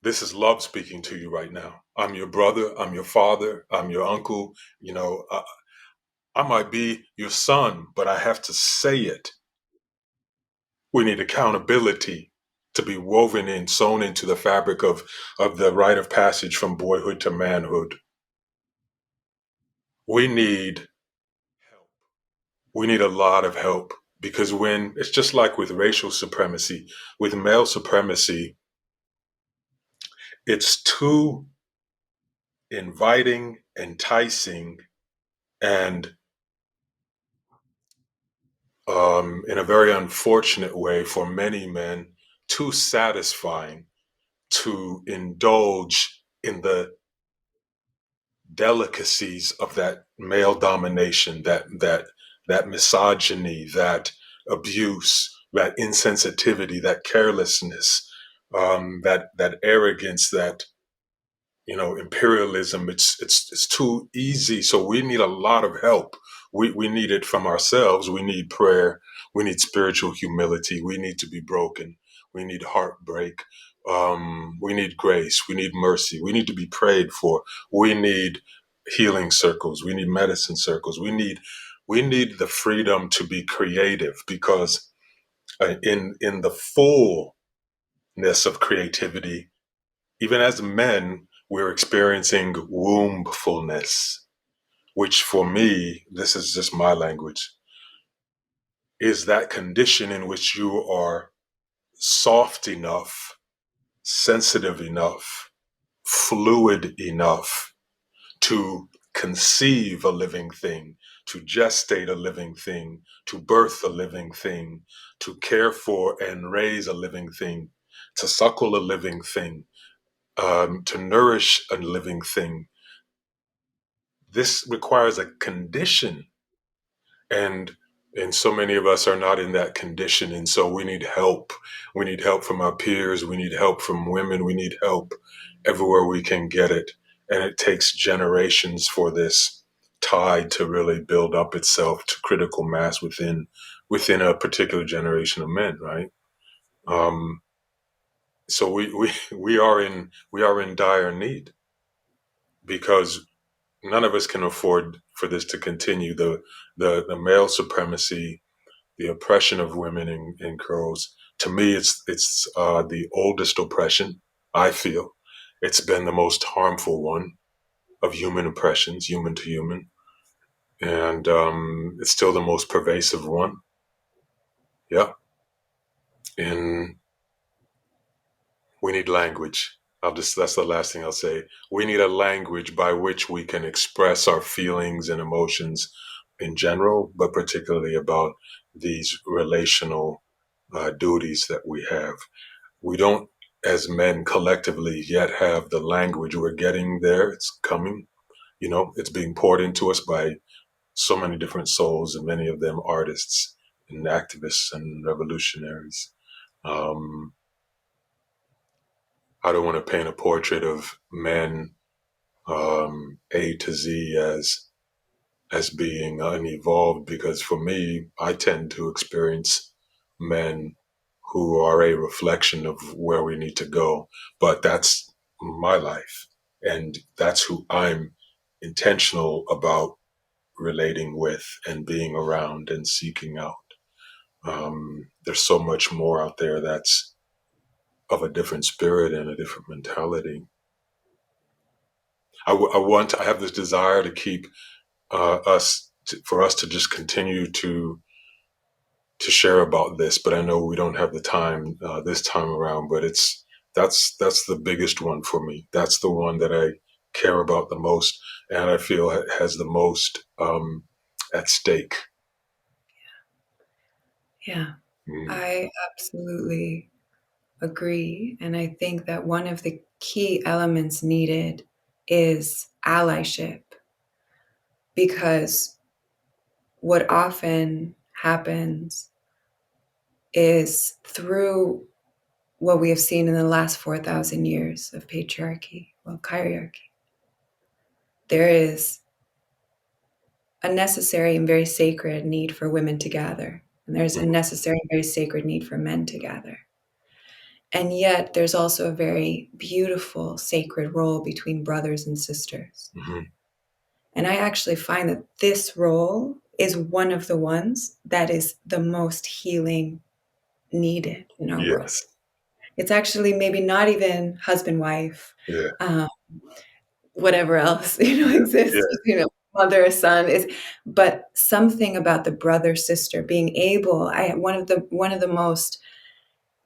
This is love speaking to you right now. I'm your brother. I'm your father. I'm your uncle. I might be your son, but I have to say it. We need accountability to be woven in, sewn into the fabric of the rite of passage from boyhood to manhood. We need help. We need a lot of help because when it's just like with racial supremacy, with male supremacy, it's too inviting, enticing, and in a very unfortunate way for many men, too satisfying to indulge in the delicacies of that male domination, that misogyny, that abuse, that insensitivity, that carelessness, that arrogance, that imperialism. It's too easy. So we need a lot of help. We need it from ourselves. We need prayer. We need spiritual humility. We need to be broken. We need heartbreak. We need grace. We need mercy. We need to be prayed for. We need healing circles. We need medicine circles. We need the freedom to be creative because in the fullness of creativity, even as men, we're experiencing wombfulness, which for me, this is just my language, is that condition in which you are soft enough, sensitive enough, fluid enough to conceive a living thing, to gestate a living thing, to birth a living thing, to care for and raise a living thing, to suckle a living thing, to nourish a living thing. This requires a condition, and so many of us are not in that condition, and so we need help. We need help from our peers. We need help from women. We need help everywhere we can get it, and it takes generations for this tide to really build up itself to critical mass within a particular generation of men, right? Um, so we are in dire need, because none of us can afford for this to continue. The male supremacy, the oppression of women and girls. To me, it's the oldest oppression. I feel it's been the most harmful one of human oppressions, human to human, and it's still the most pervasive one. Yeah, and we need language. That's the last thing I'll say. We need a language by which we can express our feelings and emotions in general, but particularly about these relational duties that we have. We don't, as men collectively, yet have the language. We're getting there. It's coming. It's being poured into us by so many different souls, and many of them artists and activists and revolutionaries. Um, I don't want to paint a portrait of men, A to Z, as being unevolved, because for me, I tend to experience men who are a reflection of where we need to go. But that's my life, and that's who I'm intentional about relating with and being around and seeking out. There's so much more out there that's of a different spirit and a different mentality. I have this desire to keep for us to just continue to share about this, but I know we don't have the time this time around. But that's the biggest one for me. That's the one that I care about the most, and I feel has the most at stake. Yeah, Mm, I absolutely agree. And I think that one of the key elements needed is allyship, because what often happens is through what we have seen in the last 4,000 years of patriarchy, well, hierarchy, there is a necessary and very sacred need for women to gather. And there's a mhm, necessary and very sacred need for men to gather. And yet, there's also a very beautiful, sacred role between brothers and sisters. mhm. And I actually find that this role is one of the ones that is the most healing needed in our world. Yes. It's actually maybe not even husband, wife, Yeah. um, whatever else Yeah. exists, Yeah. mother, son is, but something about the brother sister being able. One of the most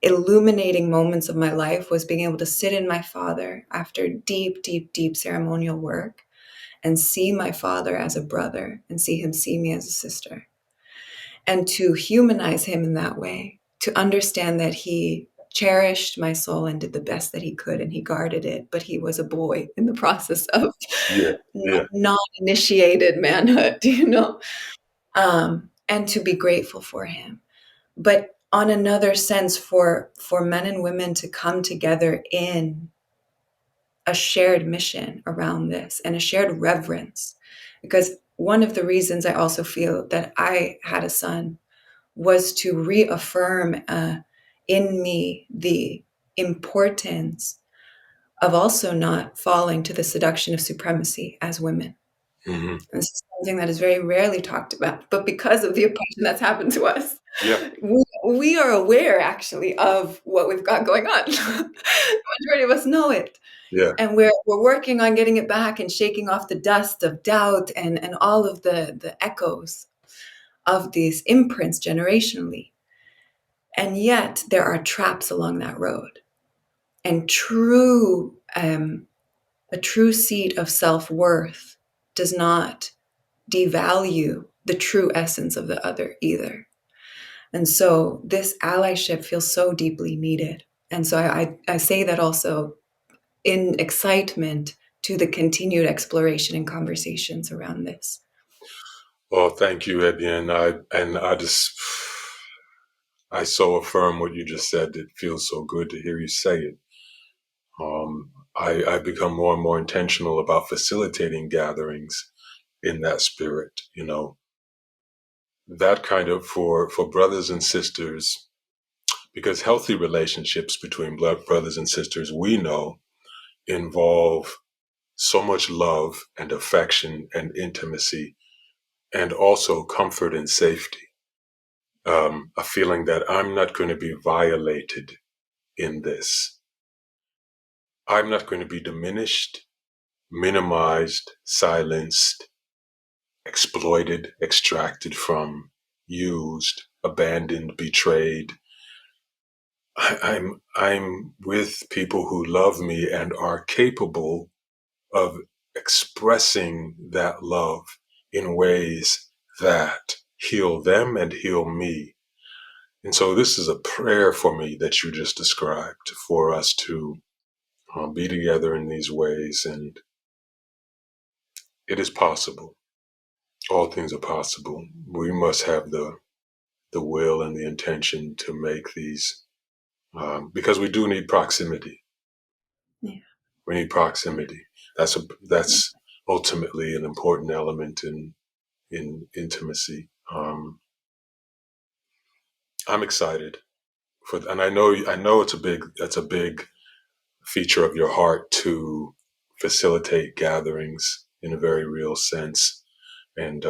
illuminating moments of my life was being able to sit in my father after deep, deep, deep ceremonial work and see my father as a brother and see him see me as a sister, and to humanize him in that way, to understand that he cherished my soul and did the best that he could and he guarded it, but he was a boy in the process of Yeah. Yeah. non-initiated manhood, and to be grateful for him. But on another sense, for men and women to come together in a shared mission around this and a shared reverence. Because one of the reasons I also feel that I had a son was to reaffirm in me the importance of also not falling to the seduction of supremacy as women. Hmm. And this is something that is very rarely talked about. But because of the oppression that's happened to us, Yeah. we are aware actually of what we've got going on. The majority of us know it. Yeah. And we're working on getting it back and shaking off the dust of doubt and all of the echoes of these imprints generationally. And yet there are traps along that road. And a true seat of self-worth does not devalue the true essence of the other either. And so this allyship feels so deeply needed. And so I say that also in excitement to the continued exploration and conversations around this. Well, thank you, Ebyän. I so affirm what you just said. It feels so good to hear you say it. I become more and more intentional about facilitating gatherings in that spirit, that kind of for brothers and sisters, because healthy relationships between brothers and sisters, we know, involve so much love and affection and intimacy, and also comfort and safety. A feeling that I'm not going to be violated in this. I'm not going to be diminished, minimized, silenced, exploited, extracted from, used, abandoned, betrayed. I'm with people who love me and are capable of expressing that love in ways that heal them and heal me. And so this is a prayer for me that you just described, for us to be together in these ways. And it is possible. All things are possible. We must have the will and the intention to make these, because we do need proximity. Yeah. We need proximity. That's ultimately an important element in intimacy. I'm excited and I know that's a big feature of your heart to facilitate gatherings in a very real sense, and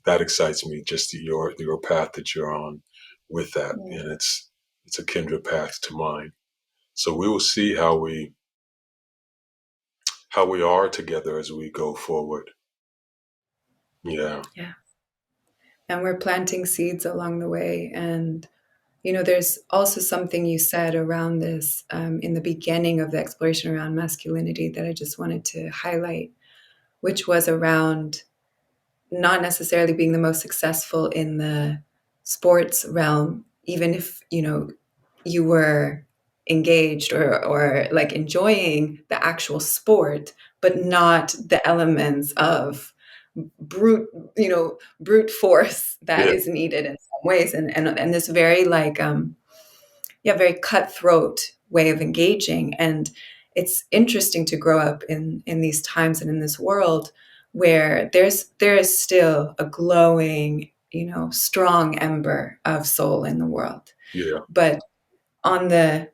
that excites me. Just your path that you're on with that, Yeah. and it's a kindred path to mine. So we will see how we are together as we go forward. Yeah. Yeah. And we're planting seeds along the way. And, there's also something you said around this in the beginning of the exploration around masculinity that I just wanted to highlight, which was around not necessarily being the most successful in the sports realm, even if, you were engaged or like enjoying the actual sport, but not the elements of brute, brute force that Yeah. is needed in some ways. And this very like, very cutthroat way of engaging. And it's interesting to grow up in these times and in this world where there is still a glowing, strong ember of soul in the world. Yeah. But on the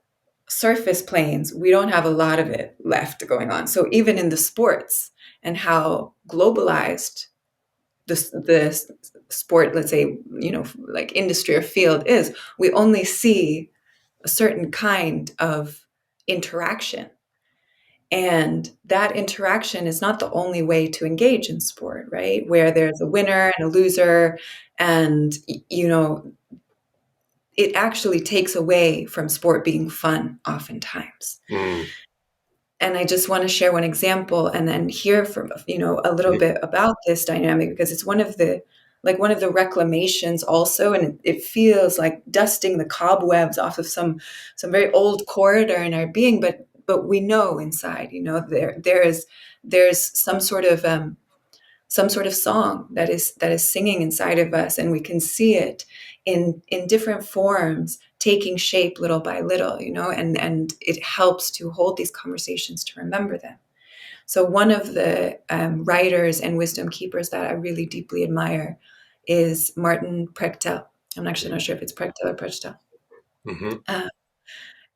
surface planes, we don't have a lot of it left going on. So even in the sports and how globalized the sport, let's say, like industry or field is, we only see a certain kind of interaction. And that interaction is not the only way to engage in sport, right? Where there's a winner and a loser, and, it actually takes away from sport being fun oftentimes. Mm. And I just want to share one example and then hear from, a little Mm. bit about this dynamic, because it's one of the reclamations also, and it feels like dusting the cobwebs off of some very old corridor in our being, but we know inside, there's some sort of song that is singing inside of us, and we can see it in different forms taking shape little by little, and it helps to hold these conversations, to remember them. So one of the writers and wisdom keepers that I really deeply admire is Martin Prechtel. I'm actually not sure if it's Prechtel or Prechtel. Mm-hmm. uh,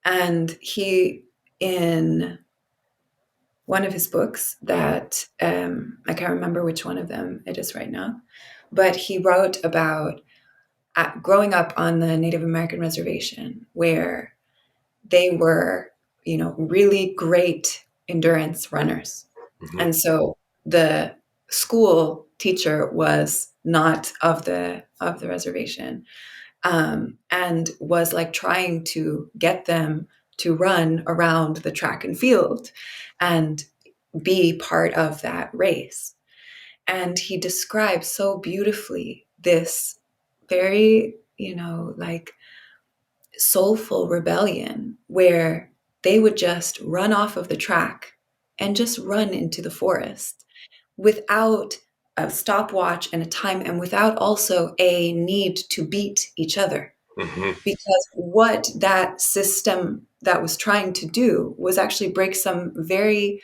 and he, in one of his books that I can't remember which one of them it is right now, but he wrote about growing up on the Native American reservation where they were, really great endurance runners. Mm-hmm. And so the school teacher was not of the reservation. and was like trying to get them to run around the track and field and be part of that race. And he describes so beautifully this very, like soulful rebellion where they would just run off of the track and just run into the forest without a stopwatch and a time, and without also a need to beat each other. Mm-hmm. Because what that system that was trying to do was actually break some very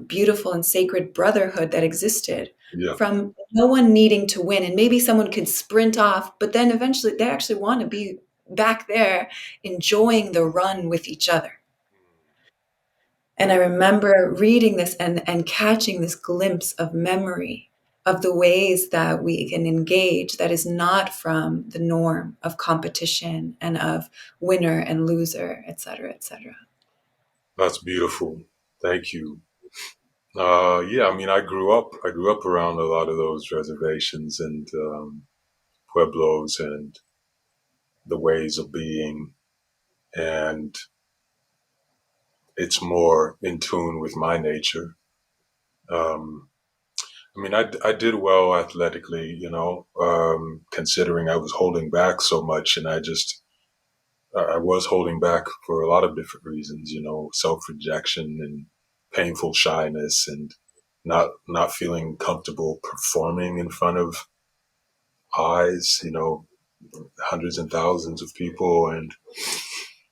beautiful and sacred brotherhood that existed Yeah. from no one needing to win. And maybe someone could sprint off, but then eventually they actually want to be back there enjoying the run with each other. And I remember reading this and catching this glimpse of memory of the ways that we can engage that is not from the norm of competition and of winner and loser, et cetera, et cetera. That's beautiful. Thank you. Yeah, I mean, I grew up around a lot of those reservations and pueblos and the ways of being, and it's more in tune with my nature. Um, I mean, I did well athletically, considering I was holding back so much, and I was holding back for a lot of different reasons, self rejection and painful shyness and not feeling comfortable performing in front of eyes, hundreds and thousands of people, and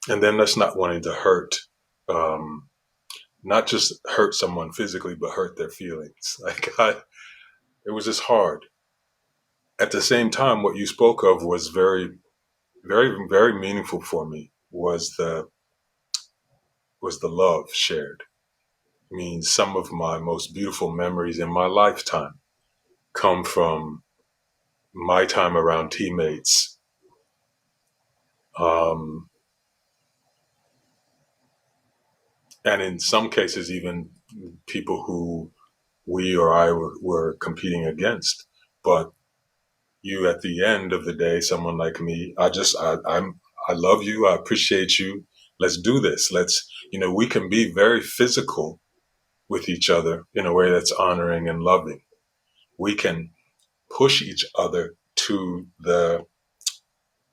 then that's not wanting to hurt, um, not just hurt someone physically, but hurt their feelings. It was just hard. At the same time, what you spoke of was very, very, very meaningful for me. Was the love shared. I mean, some of my most beautiful memories in my lifetime come from my time around teammates, um, and in some cases, even people who we or I were competing against. But you, at the end of the day, someone like me, I love you. I appreciate you. Let's do this. We can be very physical with each other in a way that's honoring and loving. We can push each other to the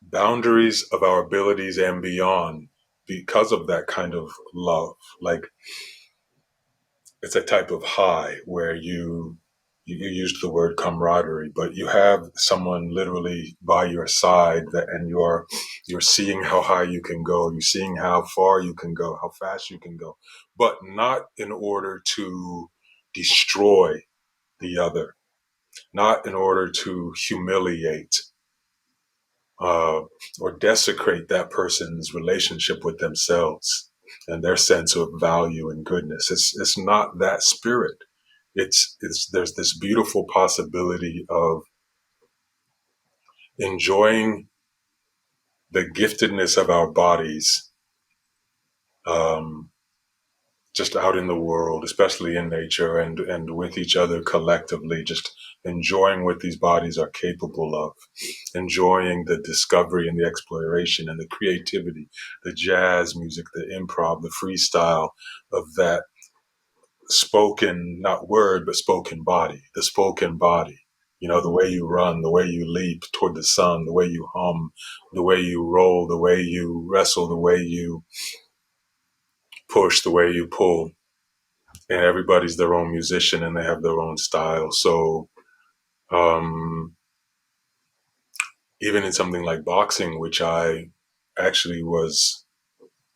boundaries of our abilities and beyond because of that kind of love. Like, it's a type of high where you used the word camaraderie, but you have someone literally by your side and you're seeing how high you can go, you're seeing how far you can go, how fast you can go, but not in order to destroy the other, not in order to humiliate uh, or desecrate that person's relationship with themselves and their sense of value and goodness. It's not that spirit. It's there's this beautiful possibility of enjoying the giftedness of our bodies, um, just out in the world, especially in nature and with each other collectively, just enjoying what these bodies are capable of, enjoying the discovery and the exploration and the creativity, the jazz music, the improv, the freestyle of that spoken, not word, but spoken body, the spoken body. The way you run, the way you leap toward the sun, the way you hum, the way you roll, the way you wrestle, the way you push, the way you pull. And everybody's their own musician and they have their own style. So, um, even in something like boxing, which I actually was,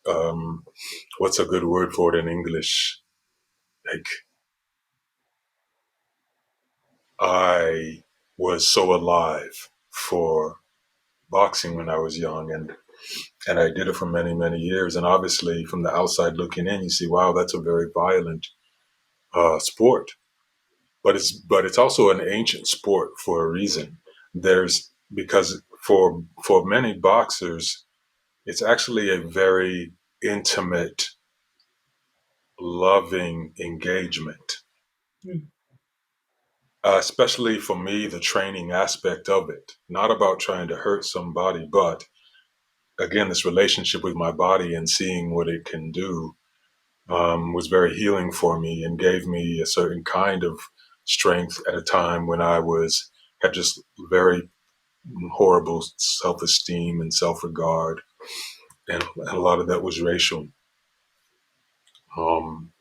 um, what's a good word for it in English? Like, I was so alive for boxing when I was young, and I did it for many, many years. And obviously, from the outside looking in, you see, wow, that's a very violent sport. But it's also an ancient sport for a reason. There's because for many boxers, it's actually a very intimate, loving engagement. Mm. especially for me, the training aspect of it. Not about trying to hurt somebody, but again, this relationship with my body and seeing what it can do was very healing for me and gave me a certain kind of strength at a time when I was had just very horrible self-esteem and self-regard, and a lot of that was racial. Um,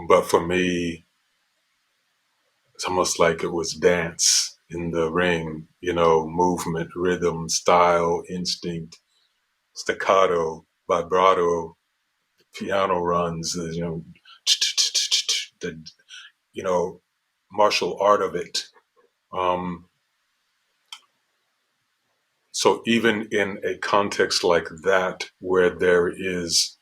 but for me, it's almost like it was dance in the ring, movement, rhythm, style, instinct, staccato, vibrato, piano runs, the martial art of it. Um, so even in a context like that, where there is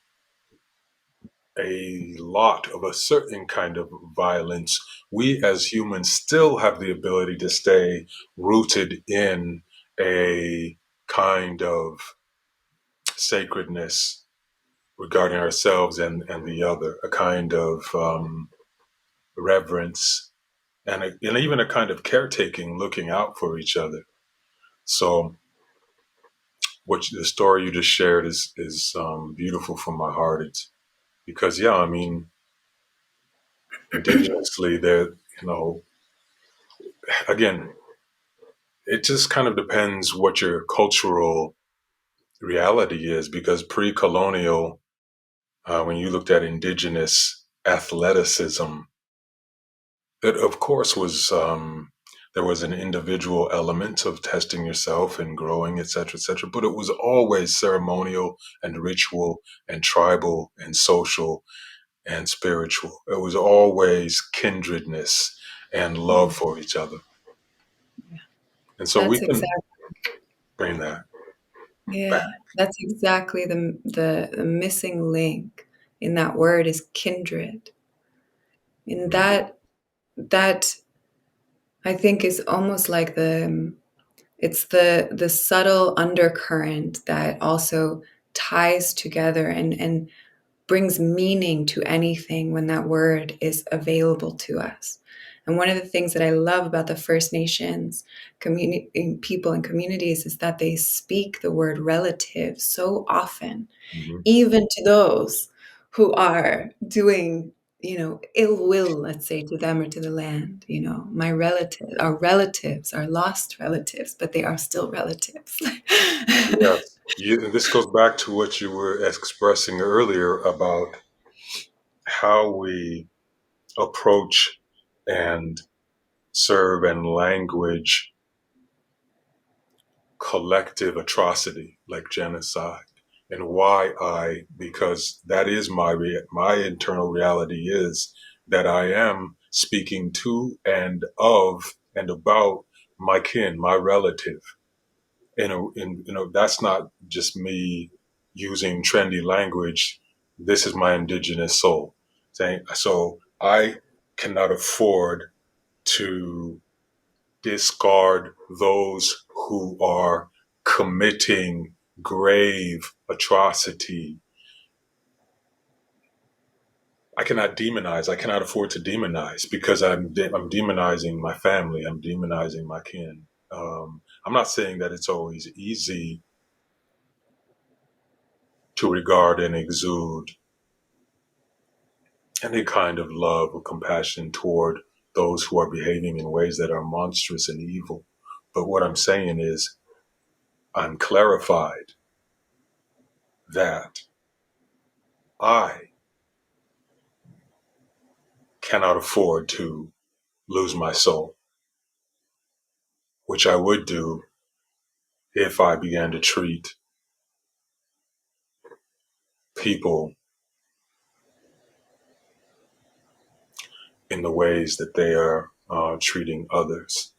a lot of a certain kind of violence, we as humans still have the ability to stay rooted in a kind of sacredness regarding ourselves and the other, a kind of reverence, and even a kind of caretaking, looking out for each other. So, the story you just shared is beautiful from my heart. It's because, yeah, I mean, indigenously, there, you know, again, it just kind of depends what your cultural reality is. Because pre-colonial, when you looked at indigenous athleticism, it of course was there was an individual element of testing yourself and growing, et cetera, but it was always ceremonial and ritual and tribal and social and spiritual. It was always kindredness and love for each other. And so we That's can exactly, bring that back. yeah, that's exactly the missing link in that word is kindred. And Mhm. that I think is almost like it's the subtle undercurrent that also ties together and brings meaning to anything when that word is available to us. And one of the things that I love about the First Nations community, people and communities, is that they speak the word relative so often, Mhm. even to those who are doing, ill will, let's say, to them or to the land. My relatives, our relatives, are lost relatives, but they are still relatives. Yes. This goes back to what you were expressing earlier about how we approach and serve and language collective atrocity like genocide, and why because that is my internal reality is that I am speaking to and of and about my kin, my relative. That's not just me using trendy language. This is my indigenous soul saying, so I cannot afford to discard those who are committing grave atrocity. I cannot demonize. I cannot afford to demonize because I'm demonizing my family. I'm demonizing my kin. I'm not saying that it's always easy to regard and exude any kind of love or compassion toward those who are behaving in ways that are monstrous and evil. But what I'm saying is, I'm clarified that I cannot afford to lose my soul, which I would do if I began to treat people in the ways that they are treating others.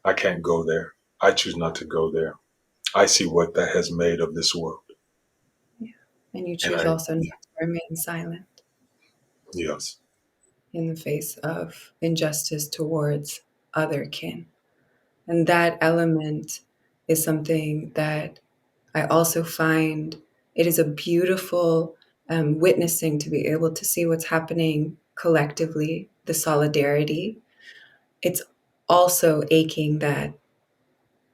I can't go there. I choose not to go there. I see what that has made of this world. Yeah. And you And choose also not to remain silent yes, in the face of injustice towards other kin. And that element is something that I also find it is a beautiful witnessing to be able to see what's happening collectively, the solidarity. it's also aching that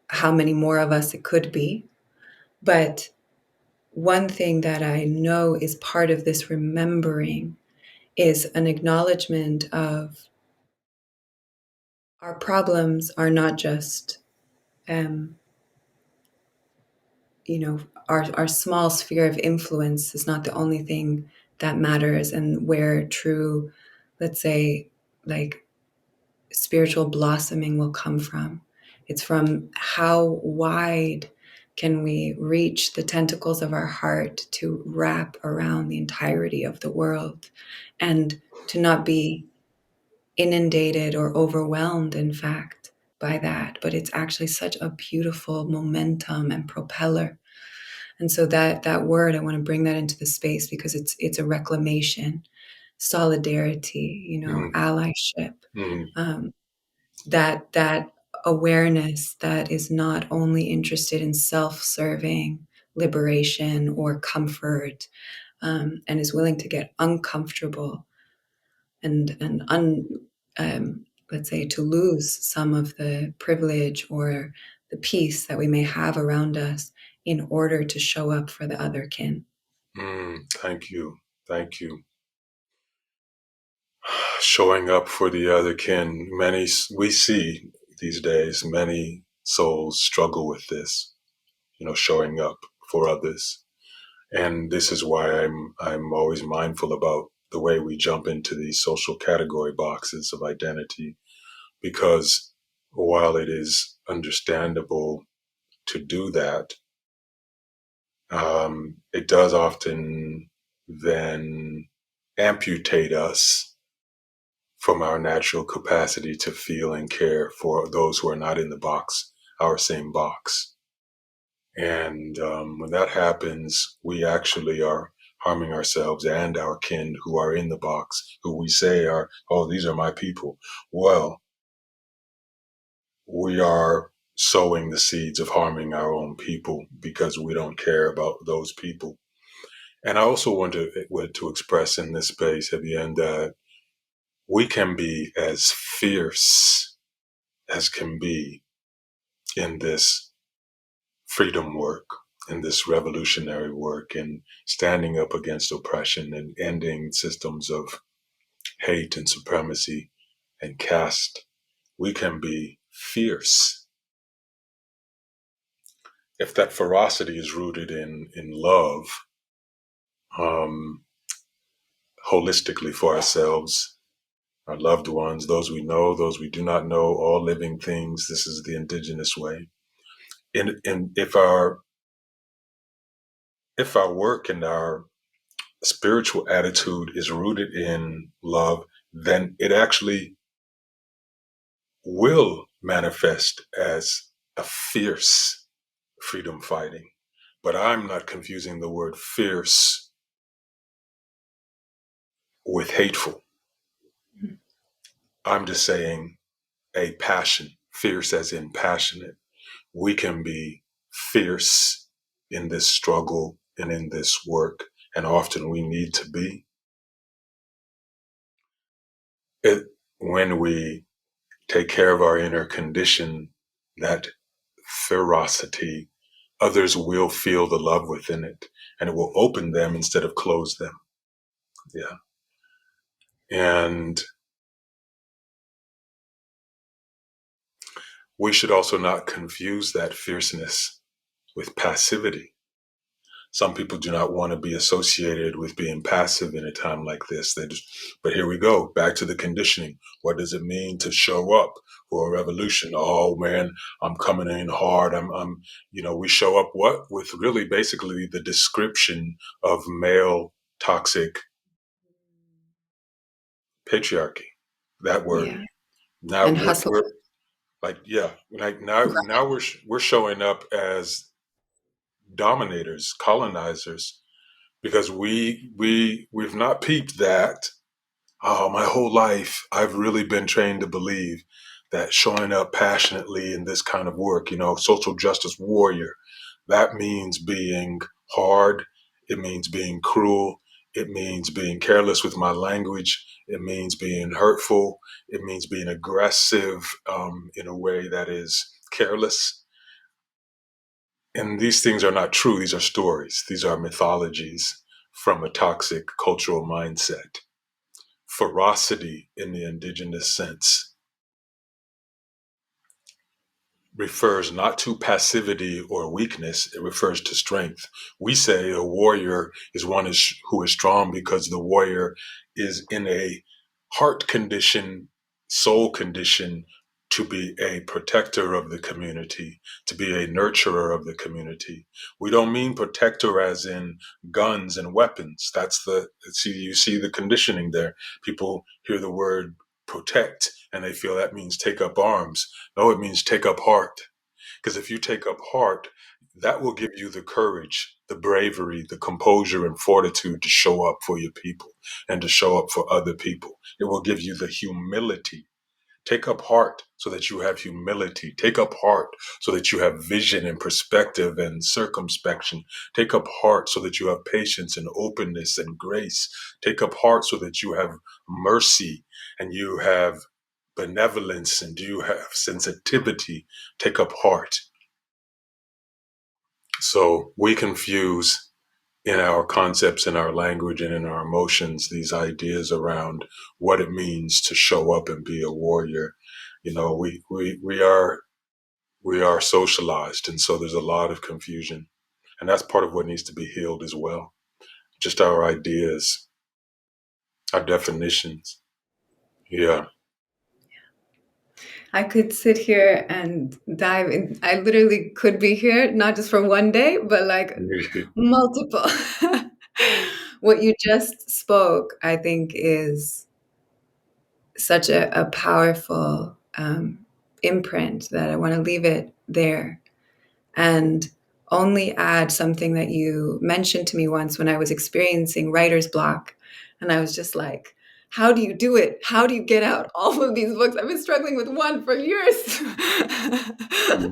how many more of us it could be. But one thing that I know is part of this remembering is an acknowledgement of our problems are not just, um, our small sphere of influence is not the only thing that matters, and where true, let's say, like spiritual blossoming will come from. It's from how wide can we reach the tentacles of our heart to wrap around the entirety of the world, and to not be inundated or overwhelmed, in fact, by that. But it's actually such a beautiful momentum and propeller. And so that word, I want to bring that into the space because it's a reclamation, solidarity, Mm, allyship. mm, Um, that awareness that is not only interested in self-serving liberation or comfort, and is willing to get uncomfortable and let's say, to lose some of the privilege or the peace that we may have around us in order to show up for the other kin. thank you. Thank you. Showing up for the other kin. We see these days, many souls struggle with this, showing up for others. And this is why I'm always mindful about the way we jump into these social category boxes of identity, because while it is understandable to do that, it does often then amputate us from our natural capacity to feel and care for those who are not in the box, our same box. And when that happens, we actually are harming ourselves and our kin who are in the box, who we say are, oh, these are my people. Well, we are sowing the seeds of harming our own people because we don't care about those people. And I also want to express in this space, Ebyän, that we can be as fierce as can be in this freedom work, in this revolutionary work, in standing up against oppression and ending systems of hate and supremacy and caste. We can be fierce if that ferocity is rooted in love, um, holistically for ourselves, our loved ones, those we know, those we do not know, all living things. This is the Indigenous way. And if our work and our spiritual attitude is rooted in love, then it actually will manifest as a fierce freedom fighting. But I'm not confusing the word fierce with hateful. I'm just saying a passion, fierce as in passionate. We can be fierce in this struggle and in this work, and often we need to be. When we take care of our inner condition, that ferocity, others will feel the love within it, and it will open them instead of close them. Yeah. And we should also not confuse that fierceness with passivity. Some people do not want to be associated with being passive in a time like this. But here we go, back to the conditioning. What does it mean to show up for a revolution? Oh man, I'm coming in hard. We show up what? With really basically the description of male toxic patriarchy. That word. Yeah. Now And we're, hustle. we're like, yeah, like now we're showing up as dominators, colonizers, because we've not peeped that. Oh, my whole life I've really been trained to believe that showing up passionately in this kind of work, social justice warrior, that means being hard, it means being cruel, It means being careless with my language. It means being hurtful. It means being aggressive in a way that is careless. And these things are not true. These are stories. These are mythologies from a toxic cultural mindset. Ferocity in the indigenous sense refers not to passivity or weakness, it refers to strength. We say a warrior is one who is strong because the warrior is in a heart condition, soul condition to be a protector of the community, to be a nurturer of the community. We don't mean protector as in guns and weapons. You see the conditioning there. People hear the word protect and they feel that means take up arms. No, it means take up heart. Because if you take up heart, that will give you the courage, the bravery, the composure and fortitude to show up for your people and to show up for other people. It will give you the humility. Take up heart so that you have humility. Take up heart so that you have vision and perspective and circumspection. Take up heart so that you have patience and openness and grace. Take up heart so that you have mercy and you have benevolence and you have sensitivity. Take up heart. So we confuse in our concepts, in our language, and in our emotions these ideas around what it means to show up and be a warrior. You know, we are socialized, and so there's a lot of confusion, and that's part of what needs to be healed as well. Just our ideas, our definitions. Yeah. I could sit here and dive in. I literally could be here, not just for one day, but like multiple. What you just spoke, I think, is such a powerful imprint that I want to leave it there and only add something that you mentioned to me once when I was experiencing writer's block. And I was just like, how do you do it? How do you get out all of these books? I've been struggling with one for years.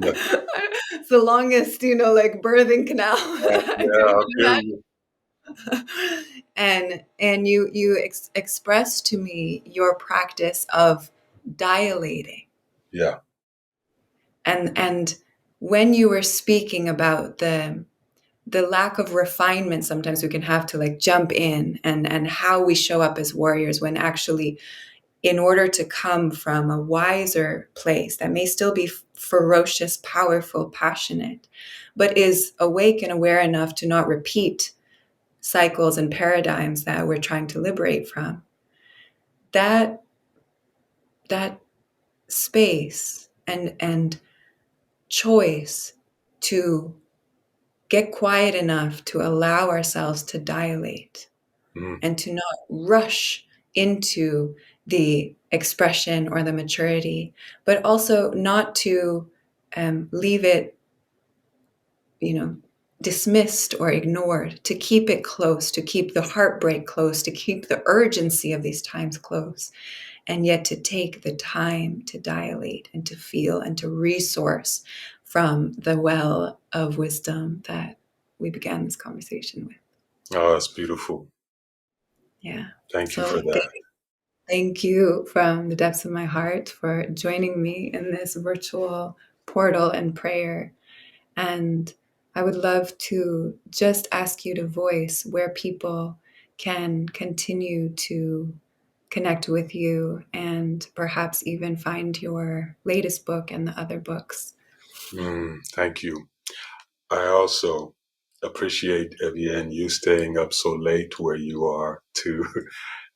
Yeah, It's the longest, like birthing canal I yeah, could I even feel you. imagine. And you expressed to me your practice of dilating. Yeah. And when you were speaking about the lack of refinement sometimes we can have to like jump in and how we show up as warriors when actually in order to come from a wiser place that may still be ferocious, powerful, passionate, but is awake and aware enough to not repeat cycles and paradigms that we're trying to liberate from, that that space and choice to get quiet enough to allow ourselves to dilate Mm, and to not rush into the expression or the maturity, but also not to leave it, dismissed or ignored, to keep it close, to keep the heartbreak close, to keep the urgency of these times close, and yet to take the time to dilate and to feel and to resource from the well of wisdom that we began this conversation with. oh, that's beautiful. Yeah. Thank you for So that. thank you from the depths of my heart for joining me in this virtual portal and prayer. And I would love to just ask you to voice where people can continue to connect with you and perhaps even find your latest book and the other books. Thank you. I also appreciate Ebyän you staying up so late where you are to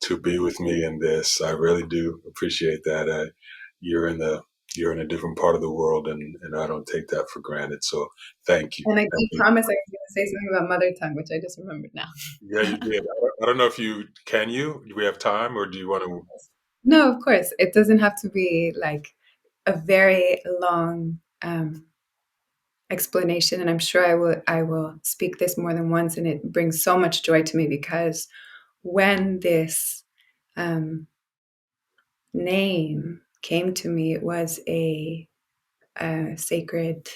to be with me in this. I really do appreciate that. You're in a different part of the world, and I don't take that for granted. So thank you. And I Thank did you. promise I was going to say something about mother tongue, which I just remembered now. Yeah, you did. I don't know if you can you. Do we have time, or do you want to? No, of course. It doesn't have to be like a very long explanation, and I'm sure I will speak this more than once, and it brings so much joy to me because when this um, name came to me, it was a sacred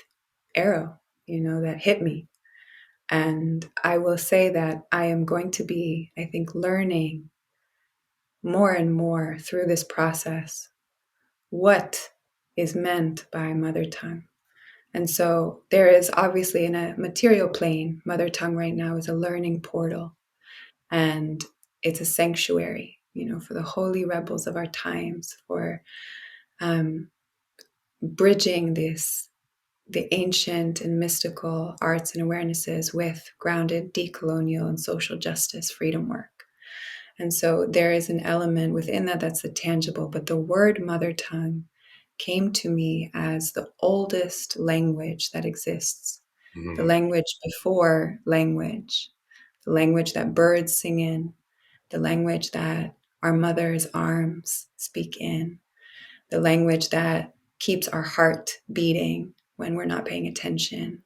arrow, that hit me, And I will say that I am going to be, I think, learning more and more through this process what is meant by mother tongue. And so there is obviously, in a material plane, mother tongue right now is a learning portal, and it's a sanctuary, for the holy rebels of our times, for um, bridging the ancient and mystical arts and awarenesses with grounded decolonial and social justice freedom work. And so there is an element within that that's the tangible, but the word mother tongue came to me as the oldest language that exists, the language before language, the language that birds sing in, the language that our mother's arms speak in, the language that keeps our heart beating when we're not paying attention.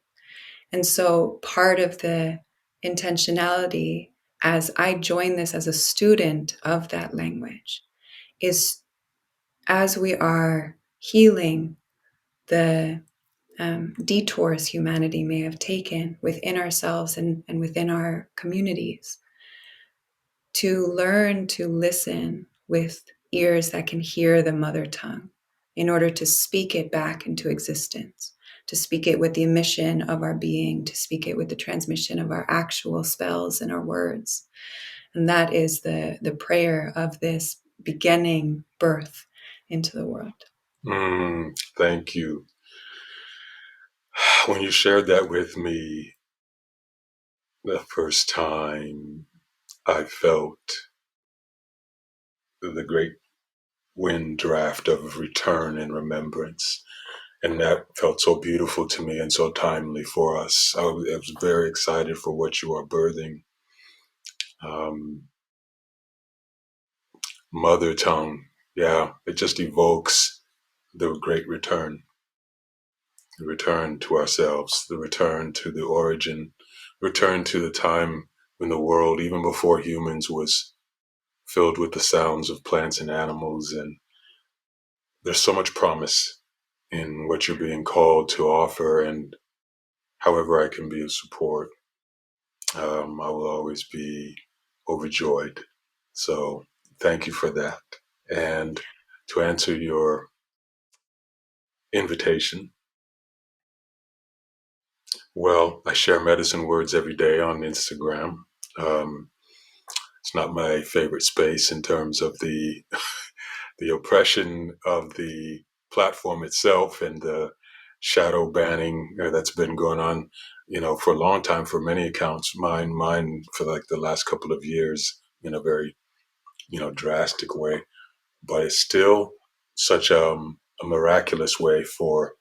And so part of the intentionality as I join this as a student of that language is, as we are healing the detours humanity may have taken within ourselves and within our communities, to learn to listen with ears that can hear the mother tongue in order to speak it back into existence, to speak it with the emission of our being, to speak it with the transmission of our actual spells and our words. And that is the prayer of this beginning birth into the world. Thank you. When you shared that with me the first time, I felt the great wind draft of return and remembrance. And that felt so beautiful to me and so timely for us. I was very excited for what you are birthing. Mother tongue, yeah, it just evokes the great return, the return to ourselves, the return to the origin, return to the time when the world, even before humans, was filled with the sounds of plants and animals. And there's so much promise in what you're being called to offer. And however I can be of support, I will always be overjoyed. So thank you for that. And to answer your invitation, well, I share medicine words every day on Instagram. Um, it's not my favorite space in terms of the oppression of the platform itself and the shadow banning that's been going on, for a long time for many accounts. Mine for like the last couple of years in a very, drastic way. But it's still such a miraculous way for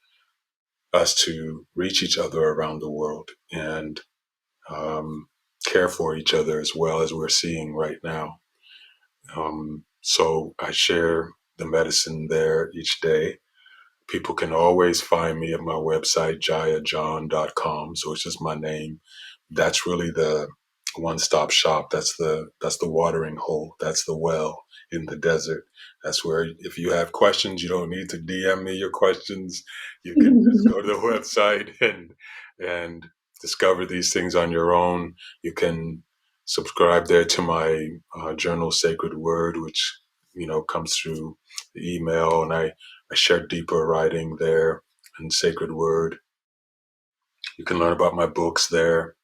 us to reach each other around the world and um, care for each other as well as we're seeing right now. So I share the medicine there each day. People can always find me at my website, jaiyajohn.com. So it's just my name. That's really the one-stop shop. That's the watering hole. That's the well in the desert. That's where if you have questions, you don't need to DM me your questions. You can just go to the website and discover these things on your own. You can subscribe there to my journal, Sacred Word, which comes through the email, and I share deeper writing there and Sacred Word. You can learn about my books there.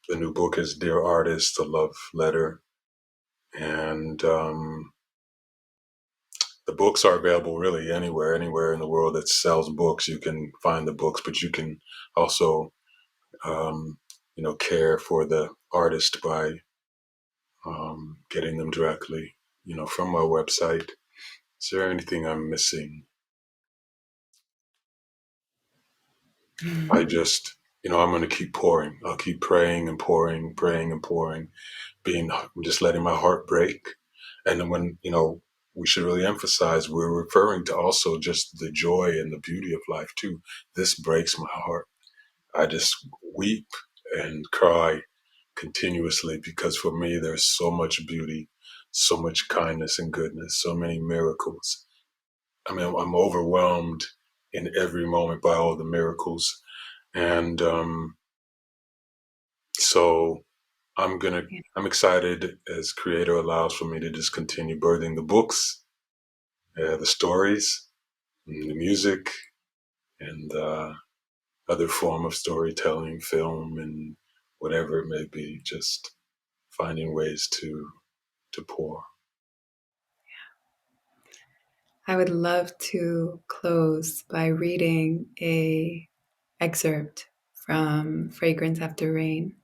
The new book is Dear Artist, a love letter. And the books are available really anywhere in the world that sells books. You can find the books, but you can also, care for the artist by getting them directly, from my website. Is there anything I'm missing? I just, I'm going to keep pouring. I'll keep praying and pouring, praying and pouring, just letting my heart break. And then when, we should really emphasize we're referring to also just the joy and the beauty of life too. This breaks my heart. I just weep and cry continuously because for me, there's so much beauty, so much kindness and goodness, so many miracles. I mean, I'm overwhelmed in every moment by all the miracles. And So I'm gonna Yeah. I'm excited as creator allows for me to just continue birthing the books, the stories, and the music, and other form of storytelling, film, and whatever it may be. Just finding ways to pour. I would love to close by reading a excerpt from Fragrance After Rain,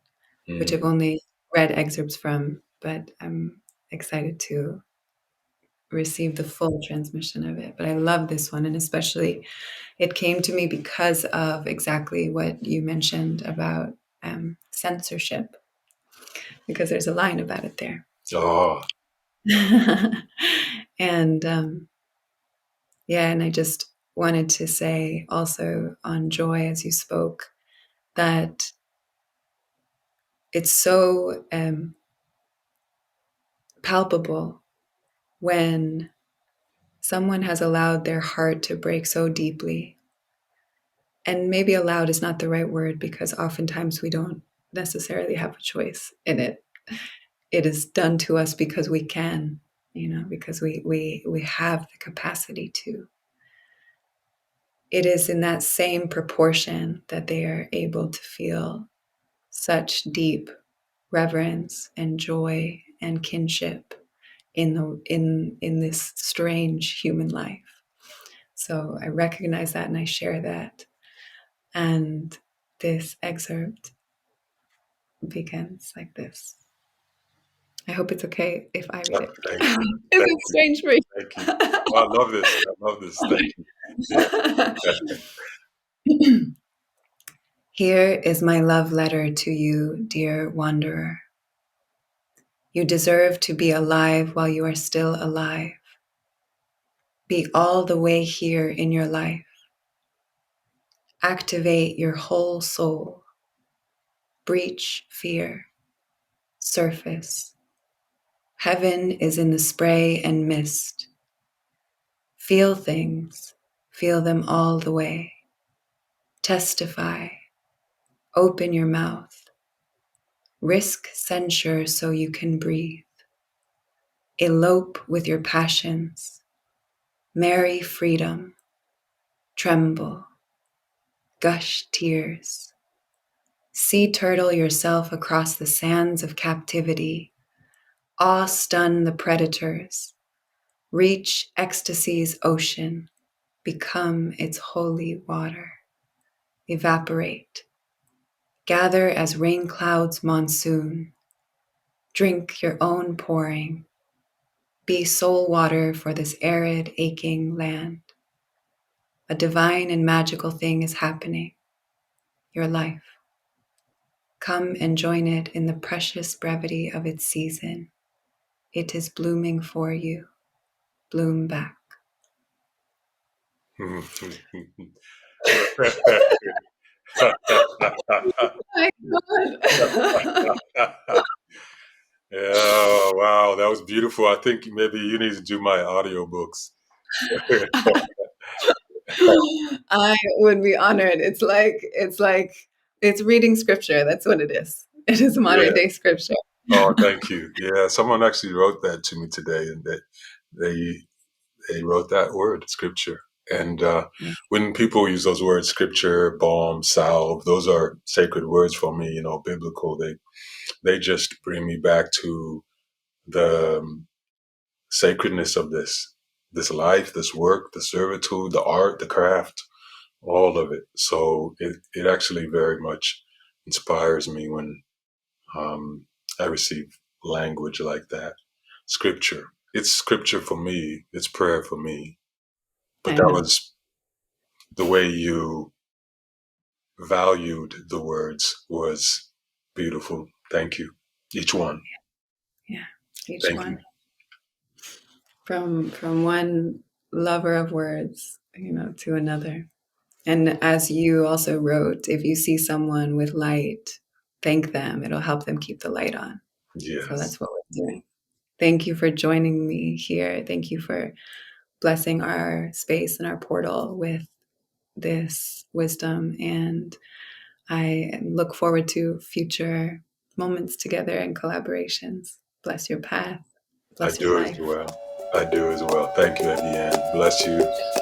which I've Mm. only read excerpts from, but I'm excited to receive the full transmission of it. But I love this one, and especially it came to me because of exactly what you mentioned about censorship, because there's a line about it there. Oh, And yeah, and I just wanted to say also on joy as you spoke that it's so palpable when someone has allowed their heart to break so deeply. And maybe allowed is not the right word because oftentimes we don't necessarily have a choice in it. It is done to us because we can, because we have the capacity to. It is in that same proportion that they are able to feel such deep reverence and joy and kinship in this strange human life. So I recognize that and I share that. And this excerpt begins like this. I hope it's okay if I read it. thank Is you, thank it you, strange for you? thank you. Oh, I love this. I love this. Thank you. Yeah. Here is my love letter to you, dear wanderer. You deserve to be alive while you are still alive. Be all the way here in your life. Activate your whole soul. Breach fear. Surface. Heaven is in the spray and mist. Feel things. Feel them all the way. Testify. Open your mouth. Risk censure so you can breathe. Elope with your passions. Marry freedom. Tremble. Gush tears. Sea turtle yourself across the sands of captivity. Awe stun the predators. Reach ecstasy's ocean. Become its holy water. Evaporate. Gather as rain clouds monsoon. Drink your own pouring. Be soul water for this arid, aching land. A divine and magical thing is happening. Your life. Come and join it in the precious brevity of its season. It is blooming for you. Bloom back. My God. Yeah, wow, that was beautiful. I think maybe you need to do my audiobooks. I would be honored. It's reading scripture. That's what it is. It is modern Yeah. day scripture. Oh, thank you. Yeah, someone actually wrote that to me today, and they they wrote that word, scripture. And Yeah. when people use those words, scripture, balm, salve, those are sacred words for me. Biblical. They just bring me back to the sacredness of this life, this work, the servitude, the art, the craft, all of it. So it actually very much inspires me when I receive language like that. Scripture. It's scripture for me. It's prayer for me. But I that know. was the way you valued the words was beautiful. Thank you. Each one. Yeah. Each Thank you. one from one lover of words, to another. And as you also wrote, if you see someone with light, thank them. It'll help them keep the light on. So Yes. that's what we're doing. Thank you for joining me here. Thank you for blessing our space and our portal with this wisdom. And I look forward to future moments together and collaborations. Bless your path. I Bless your do as life. well. I do as well. Thank you, Ebyän. Bless you.